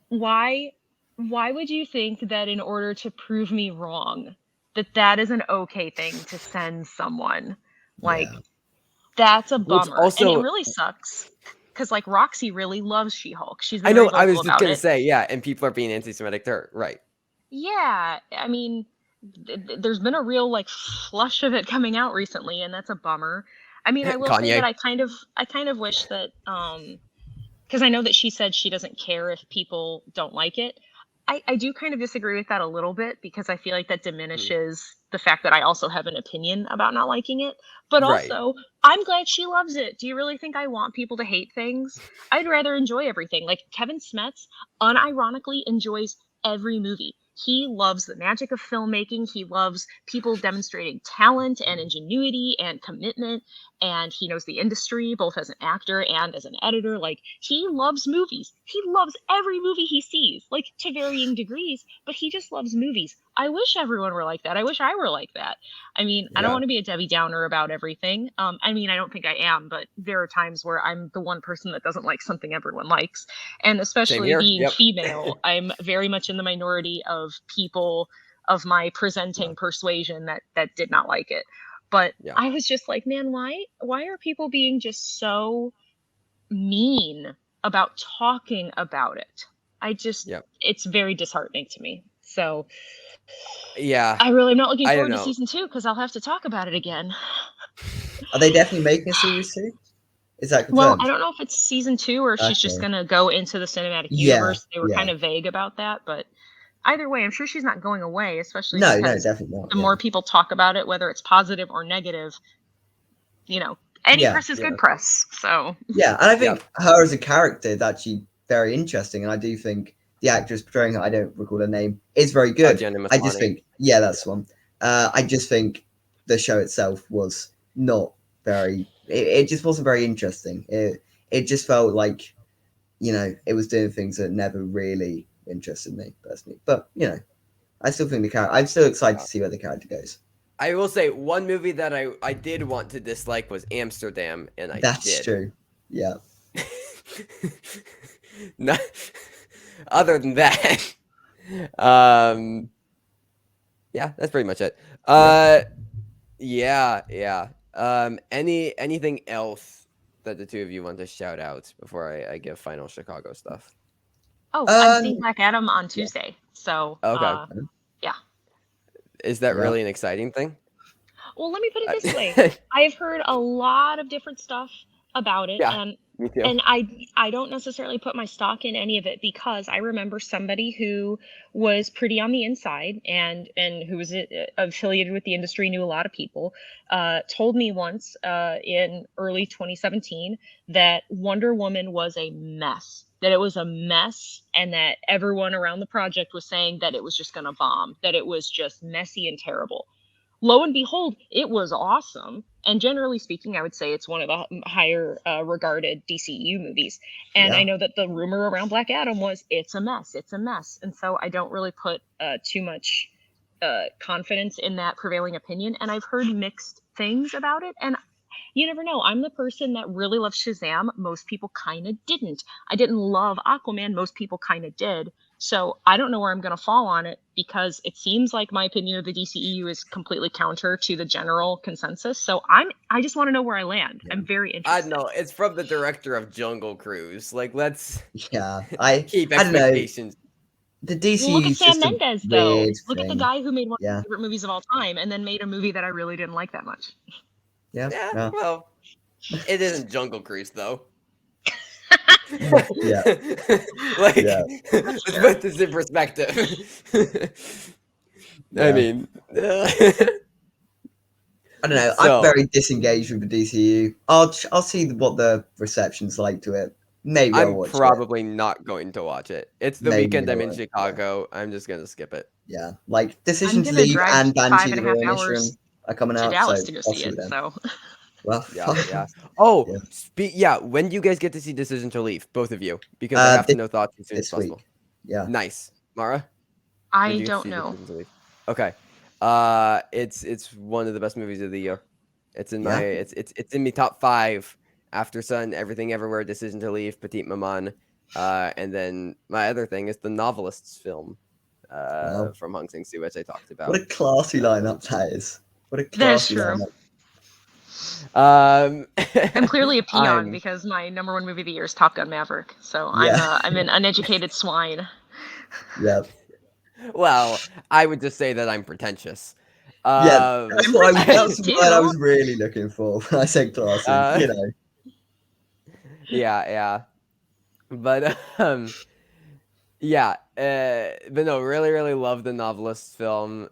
why would you think that in order to prove me wrong that is an okay thing to send someone? Like, that's a bummer. Also, and it really sucks because like Roxy really loves She-Hulk. She's I know. I was just gonna say, and people are being anti-Semitic to her, right? Yeah, I mean, there's been a real like flush of it coming out recently, and that's a bummer. I mean, I will say that I kind of wish that because I know that she said she doesn't care if people don't like it. I do kind of disagree with that a little bit because I feel like that diminishes the fact that I also have an opinion about not liking it. But also, I'm glad she loves it. Do you really think I want people to hate things? I'd rather enjoy everything. Like Kevin Smets unironically enjoys every movie. He loves the magic of filmmaking. He loves people demonstrating talent and ingenuity and commitment. And he knows the industry, both as an actor and as an editor. Like, he loves movies. He loves every movie he sees, like to varying degrees, but he just loves movies. I wish everyone were like that. I wish I were like that. I mean, I don't want to be a Debbie Downer about everything. I mean, I don't think I am, but there are times where I'm the one person that doesn't like something everyone likes. And especially being female, I'm very much in the minority of people of my presenting persuasion that did not like it. But I was just like, man, why are people being just so mean about talking about it? I just, it's very disheartening to me. So I really am not looking forward to season 2 because I'll have to talk about it again. Are they definitely making a series 2? Is that confirmed? Well, I don't know if it's season 2 or if she's just going to go into the cinematic universe. They were kind of vague about that, but either way, I'm sure she's not going away, especially because definitely not, the more people talk about it, whether it's positive or negative, you know, any press is good press. So and I think her as a character is actually very interesting, and I do think the actress portraying her, I don't recall her name, is very good. I just think, that's one. I just think the show itself was not very. It just wasn't very interesting. It just felt like, it was doing things that never really interested me personally. But I still think I'm still excited to see where the character goes. I will say one movie that I did want to dislike was Amsterdam, and That's true. Yeah. Not, other than that, that's pretty much it. Anything else that the two of you want to shout out before I give final Chicago stuff? Oh, I'm seeing Black Adam on Tuesday. So yeah. Is that really an exciting thing? Well, let me put it this way. I've heard a lot of different stuff about it. And me too. And I don't necessarily put my stock in any of it because I remember somebody who was pretty on the inside and who was affiliated with the industry, knew a lot of people, told me once in early 2017 that Wonder Woman was a mess, that it was a mess, and that everyone around the project was saying that it was just going to bomb, that it was just messy and terrible. Lo and behold, it was awesome. And generally speaking, I would say it's one of the higher regarded DCEU movies. And I know that the rumor around Black Adam was it's a mess. And so I don't really put too much confidence in that prevailing opinion. And I've heard mixed things about it. And you never know. I'm the person that really loves Shazam. Most people kind of didn't. I didn't love Aquaman. Most people kind of did. So I don't know where I'm going to fall on it because it seems like my opinion of the DCEU is completely counter to the general consensus. So I just want to know where I land. I'm very interested. I know it's from the director of Jungle Cruise. Like, let's keep expectations. The DCEU. Well, look at Sam Mendes, though. Look at the guy who made one of my favorite movies of all time, and then made a movie that I really didn't like that much. Yeah. Well, it isn't Jungle Cruise, though. Let's put this in perspective. I mean, I don't know. I'm very disengaged with the DCU. I'll see what the reception's like to it. Maybe I'm probably not going to watch it. It's the weekend I'm in Chicago. I'm just gonna skip it. Yeah, like Decision to Leave and Banshee the Remission are coming out. To Dallas to go see it. So. Well, When do you guys get to see Decision to Leave? Both of you, because I have to know thoughts as soon as possible. Week. Yeah. Nice, Mara. I don't know. Okay. It's one of the best movies of the year. It's in my it's in my top 5 after Sun, Everything Everywhere, Decision to Leave, Petite Maman, and then my other thing is the Novelists film from Hong Sang-soo, which I talked about. What a classy lineup that is. What a classy lineup. I'm clearly a peon because my number 1 movie of the year is Top Gun Maverick. So I'm an uneducated swine. Yep. Well, I would just say that I'm pretentious. That's what I was really looking for when I said classy. But but no, really love the Novelist film.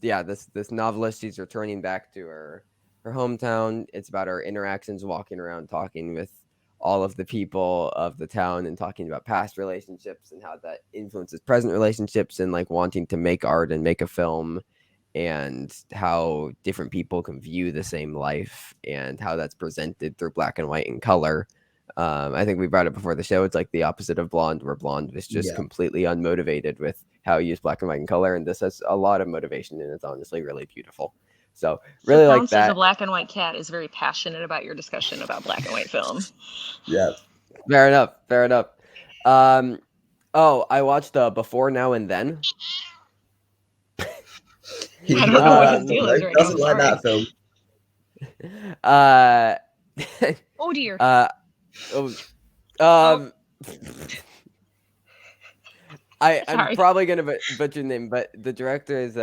This novelist, she's returning back to her hometown. It's about her interactions walking around talking with all of the people of the town and talking about past relationships and how that influences present relationships and like wanting to make art and make a film and how different people can view the same life and how that's presented through black and white and color. I think we brought it before the show. It's like the opposite of Blonde, where Blonde was just completely unmotivated with how he used black and white and color, and this has a lot of motivation, and it's honestly really beautiful. So really like that. The black and white cat is very passionate about your discussion about black and white film. Yeah, fair enough. I watched Before, Now, and Then. I don't know what his deal is right now. Doesn't like that film. Oh dear. I'm probably gonna butcher the name, but the director is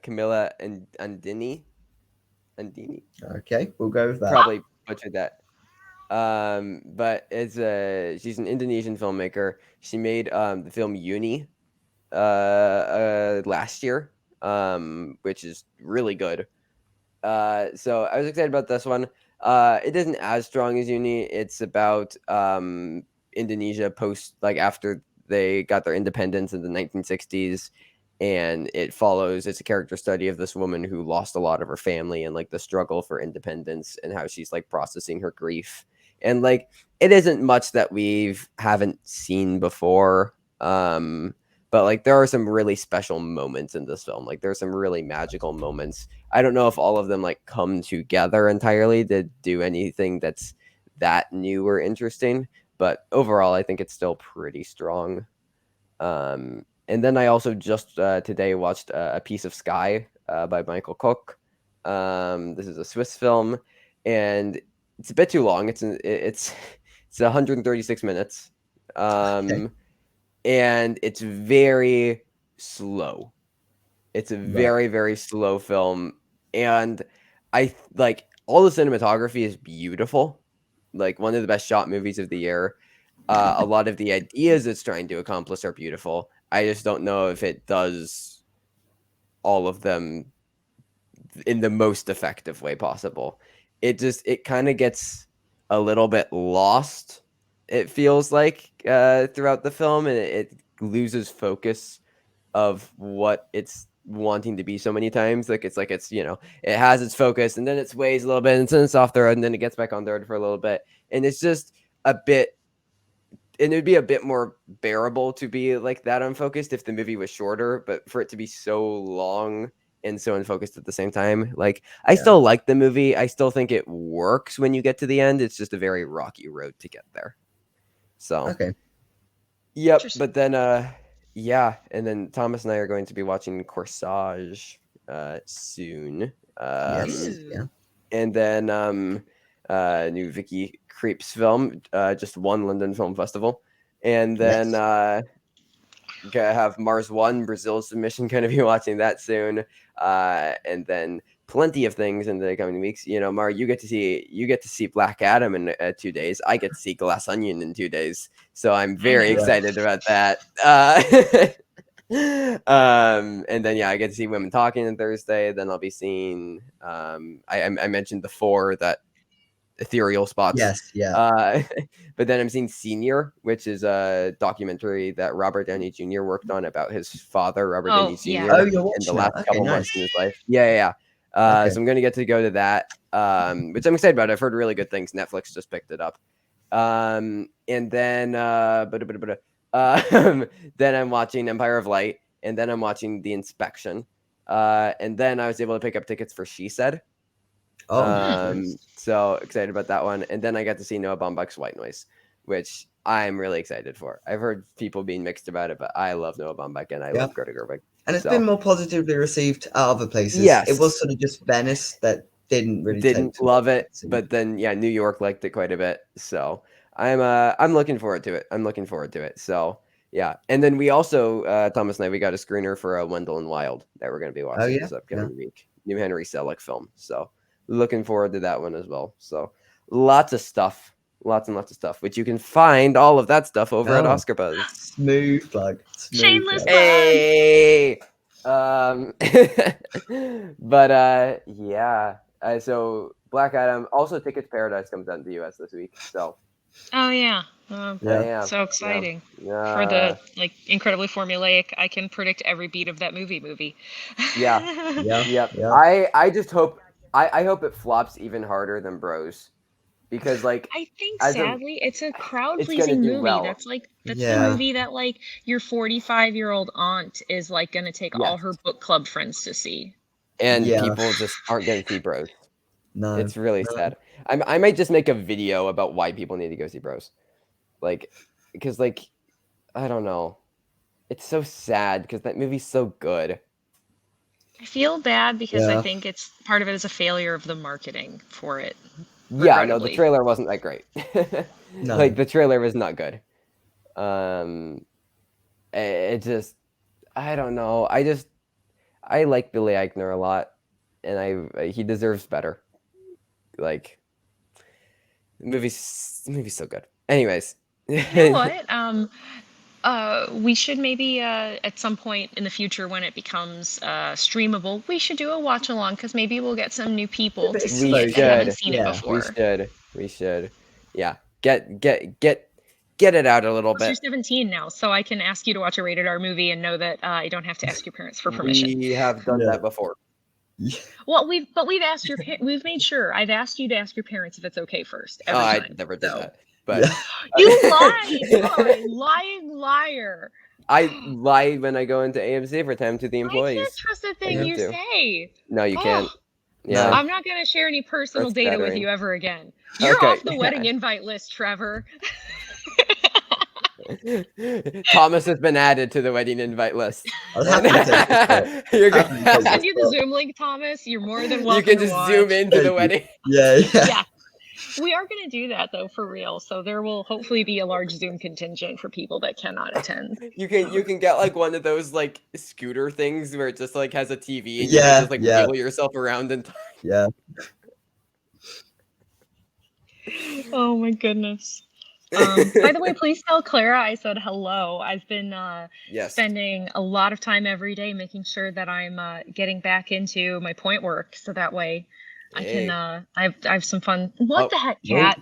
Camilla Andini. Okay, we'll go with that. Probably butchered that. But she's an Indonesian filmmaker. She made the film Uni last year, which is really good. So I was excited about this one. It isn't as strong as Uni. It's about Indonesia after they got their independence in the 1960s, and it's a character study of this woman who lost a lot of her family and like the struggle for independence and how she's like processing her grief. And like it isn't much that we haven't seen before. But like there are some really special moments in this film. Like there's some really magical moments. I don't know if all of them like come together entirely to do anything that's that new or interesting, but overall I think it's still pretty strong. And then I also just today watched A Piece of Sky by Michael Koch. This is a Swiss film, and it's a bit too long. It's 136 minutes. Okay. And it's very slow. It's a very, very slow film. And I like all the cinematography is beautiful. Like one of the best shot movies of the year. A lot of the ideas it's trying to accomplish are beautiful. I just don't know if it does all of them in the most effective way possible. It kind of gets a little bit lost, it feels like, throughout the film, and it loses focus of what it's wanting to be so many times. Like it's it has its focus and then it sways a little bit and then it's off the road and then it gets back on the road for a little bit. And it's just a bit, and it'd be a bit more bearable to be like that unfocused if the movie was shorter, but for it to be so long and so unfocused at the same time, like I still like the movie. I still think it works when you get to the end. It's just a very rocky road to get there. So, okay. Yep. But then, and then Thomas and I are going to be watching Corsage soon. And then new Vicky Creeps film, just won London Film Festival. And then gonna have Mars One, Brazil's submission, gonna be watching that soon. And then plenty of things in the coming weeks. You know, Mar, you get to see Black Adam in 2 days. I get to see Glass Onion in 2 days. So I'm very excited about that. And then I get to see Women Talking on Thursday. Then I'll be seeing I mentioned the 4 that ethereal spots. But then I'm seeing Senior, which is a documentary that Robert Downey Jr. worked on about his father, Robert Downey Jr. in the last couple months in his life. So I'm going to get to go to that, which I'm excited about. I've heard really good things. Netflix just picked it up. And then then I'm watching Empire of Light, and then I'm watching The Inspection. And then I was able to pick up tickets for She Said. So excited about that one. And then I got to see Noah Baumbach's White Noise, which I'm really excited for. I've heard people being mixed about it, but I love Noah Baumbach and I love Greta Gerwig. And it's been more positively received at other places. Yes. It was sort of just Venice that didn't love it, but then New York liked it quite a bit. So I'm looking forward to it. So and then we also Thomas and I, we got a screener for Wendell and Wild that we're going to be watching this upcoming week. New Henry Selick film. So looking forward to that one as well. So lots and lots of stuff, which you can find all of that stuff over at Oscar Buzz. Smooth plug. Shameless plug. Hey. But so Black Adam, also Ticket to Paradise comes out in the US this week. So so exciting. For the incredibly formulaic, I can predict every beat of that movie. I just hope I hope it flops even harder than Bros, because like I think as a sadly it's a crowd it's gonna pleasing do movie. well. That's the Yeah. movie that like your 45-year-old aunt is like gonna take all Yes. her book club friends to see. And Yeah. people just aren't gonna see Bros. No. It's really no. sad. I might just make a video about why people need to go see Bros. Like, because like, I don't know. It's so sad because that movie's so good. I feel bad because I Yeah. think it's part of it is a failure of the marketing for it. Yeah, no, the Regrettably. trailer wasn't that great. No. Like the trailer was not good. It just, I don't know. I like Billy Eichner a lot, and he deserves better. Like, the movie's so good. Anyways, You know what? We should maybe at some point in the future when it becomes streamable, we should do a watch along because maybe we'll get some new people to see it that haven't seen it before. We should. Yeah, get it out a little Plus, bit. you're 17 now, so I can ask you to watch a rated R movie and know that I don't have to ask your parents for permission. We have done that before. Well, we've asked we've made sure I've asked you to ask your parents if it's okay first. Every time, I never did that. But you lied! You are a lying liar. I lie when I go into AMC for time to the employees. I can't trust a thing you say. No, you can't. Yeah. I'm not gonna share any personal data with you ever again. You're Okay. off the wedding invite list, Trevor. Thomas has been added to the wedding invite list. I'll send you the Zoom link, Thomas. You're more than welcome. You can just zoom into the wedding. Yeah. We are going to do that though, for real. So there will hopefully be a large Zoom contingent for people that cannot attend. You can get like one of those like scooter things where it just like has a TV and you can just like wheel yourself around and yeah. Oh my goodness. By the way, please tell Clara I said hello. I've been spending a lot of time every day making sure that I'm getting back into my point work, so that way I can I have some fun. What the heck, cat?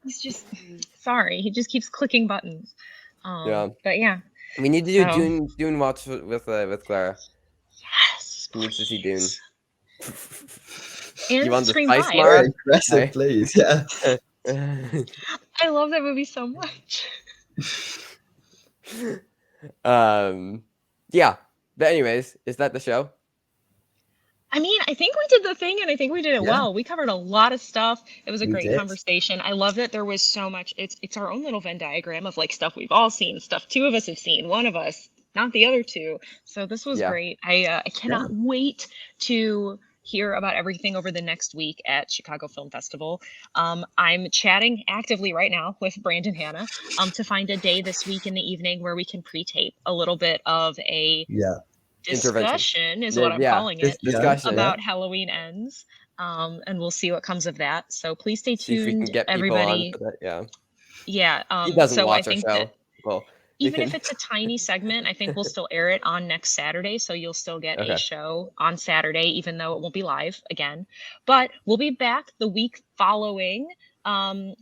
He's just sorry. He just keeps clicking buttons. But yeah, we need to do Dune watch with Clara. Yes, we need to see Dune. And you want Scream the Live. Very aggressive, please. Yeah. I love that movie so much. Yeah. But anyways, is that the show? I mean, I think we did the thing and I think we did it well. We covered a lot of stuff. It was a great conversation. I love that there was so much. It's our own little Venn diagram of like stuff we've all seen, stuff two of us have seen, one of us, not the other two. So this was great. I cannot wait to hear about everything over the next week at Chicago Film Festival. I'm chatting actively right now with Brandon Hanna to find a day this week in the evening where we can pre-tape a little bit of a discussion is what I'm calling it about Halloween Ends. And we'll see what comes of that. So please stay tuned, everybody. He doesn't watch our show. Even if it's a tiny segment, I think we'll still air it on next Saturday. So you'll still get a show on Saturday, even though it won't be live again. But we'll be back the week following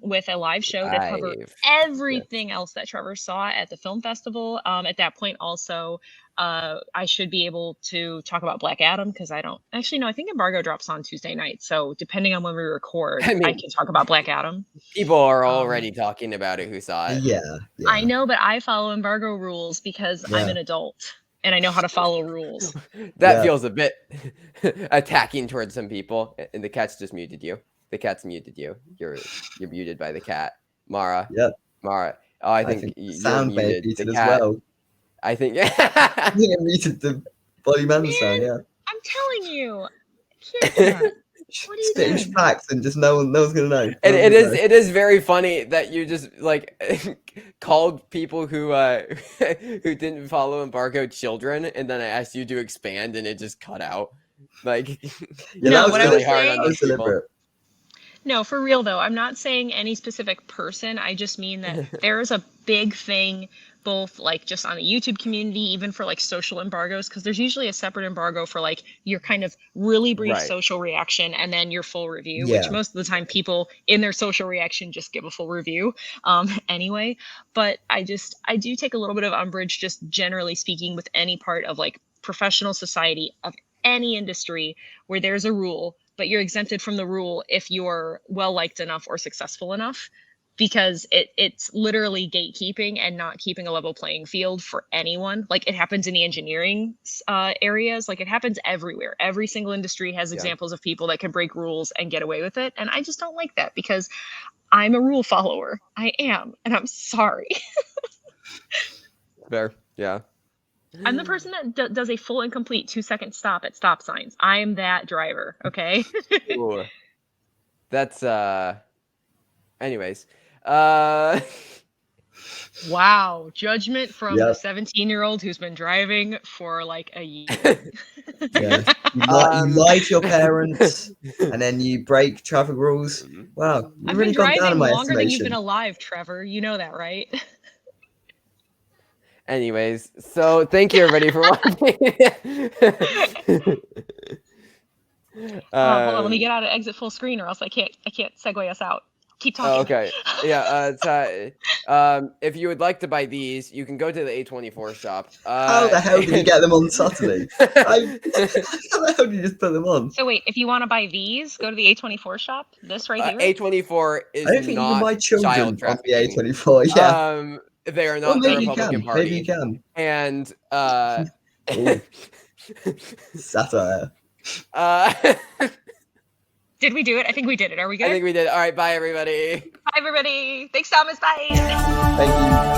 with a live show to cover everything else that Trevor saw at the film festival. At that point, also, I should be able to talk about Black Adam because I think embargo drops on Tuesday night. So depending on when we record, I can talk about Black Adam. People are already talking about it who saw it. Yeah. I know, but I follow embargo rules because I'm an adult and I know how to follow rules. That feels a bit attacking towards some people. And the cat's just muted you. The cat's muted you. You're muted by the cat. Mara. Yep. Mara. Oh, I think sound muted as well. I think you muted the body man sound, I'm telling you. What are you doing? Facts and just no one's gonna know. It is very funny that you just like called people who who didn't follow embargo children, and then I asked you to expand, and it just cut out. Like that was really hard on those people. No, for real though, I'm not saying any specific person. I just mean that there is a big thing, both like just on the YouTube community, even for like social embargoes, because there's usually a separate embargo for like your kind of really brief social reaction and then your full review, which most of the time people in their social reaction just give a full review anyway. But I do take a little bit of umbrage, just generally speaking, with any part of like professional society of any industry where there's a rule but you're exempted from the rule if you're well liked enough or successful enough, because it's literally gatekeeping and not keeping a level playing field for anyone. Like, it happens in the engineering areas, like it happens everywhere. Every single industry has examples of people that can break rules and get away with it, and I just don't like that, because I'm a rule follower. I am, and I'm sorry. Fair. Yeah. I'm the person that does a full and complete 2-second stop at stop signs. I'm that driver, okay? Ooh. That's anyways. Wow, judgment from the 17-year-old who's been driving for like a year. Yeah. You lie to your parents and then you break traffic rules. Wow, you've I've really been gone down driving in my longer than you've estimation. been alive, Trevor. You know that, right? Anyways, so thank you everybody for watching. Hold on, let me get out of exit full screen, or else I can't segue us out. Keep talking. Okay. Yeah. If you would like to buy these, you can go to the A24 shop. How the hell did you get them on Saturday? How the hell did you just put them on? So wait, if you want to buy these, go to the A24 shop. This right here. A24 is I don't think even my children on the trafficking. A24. Yeah. They are not Well, maybe the Republican you can. Party. Maybe you can. And satire. Did we do it? I think we did it. Are we good? I think we did. All right. Bye, everybody. Bye, everybody. Thanks, Thomas. Bye. Thank you.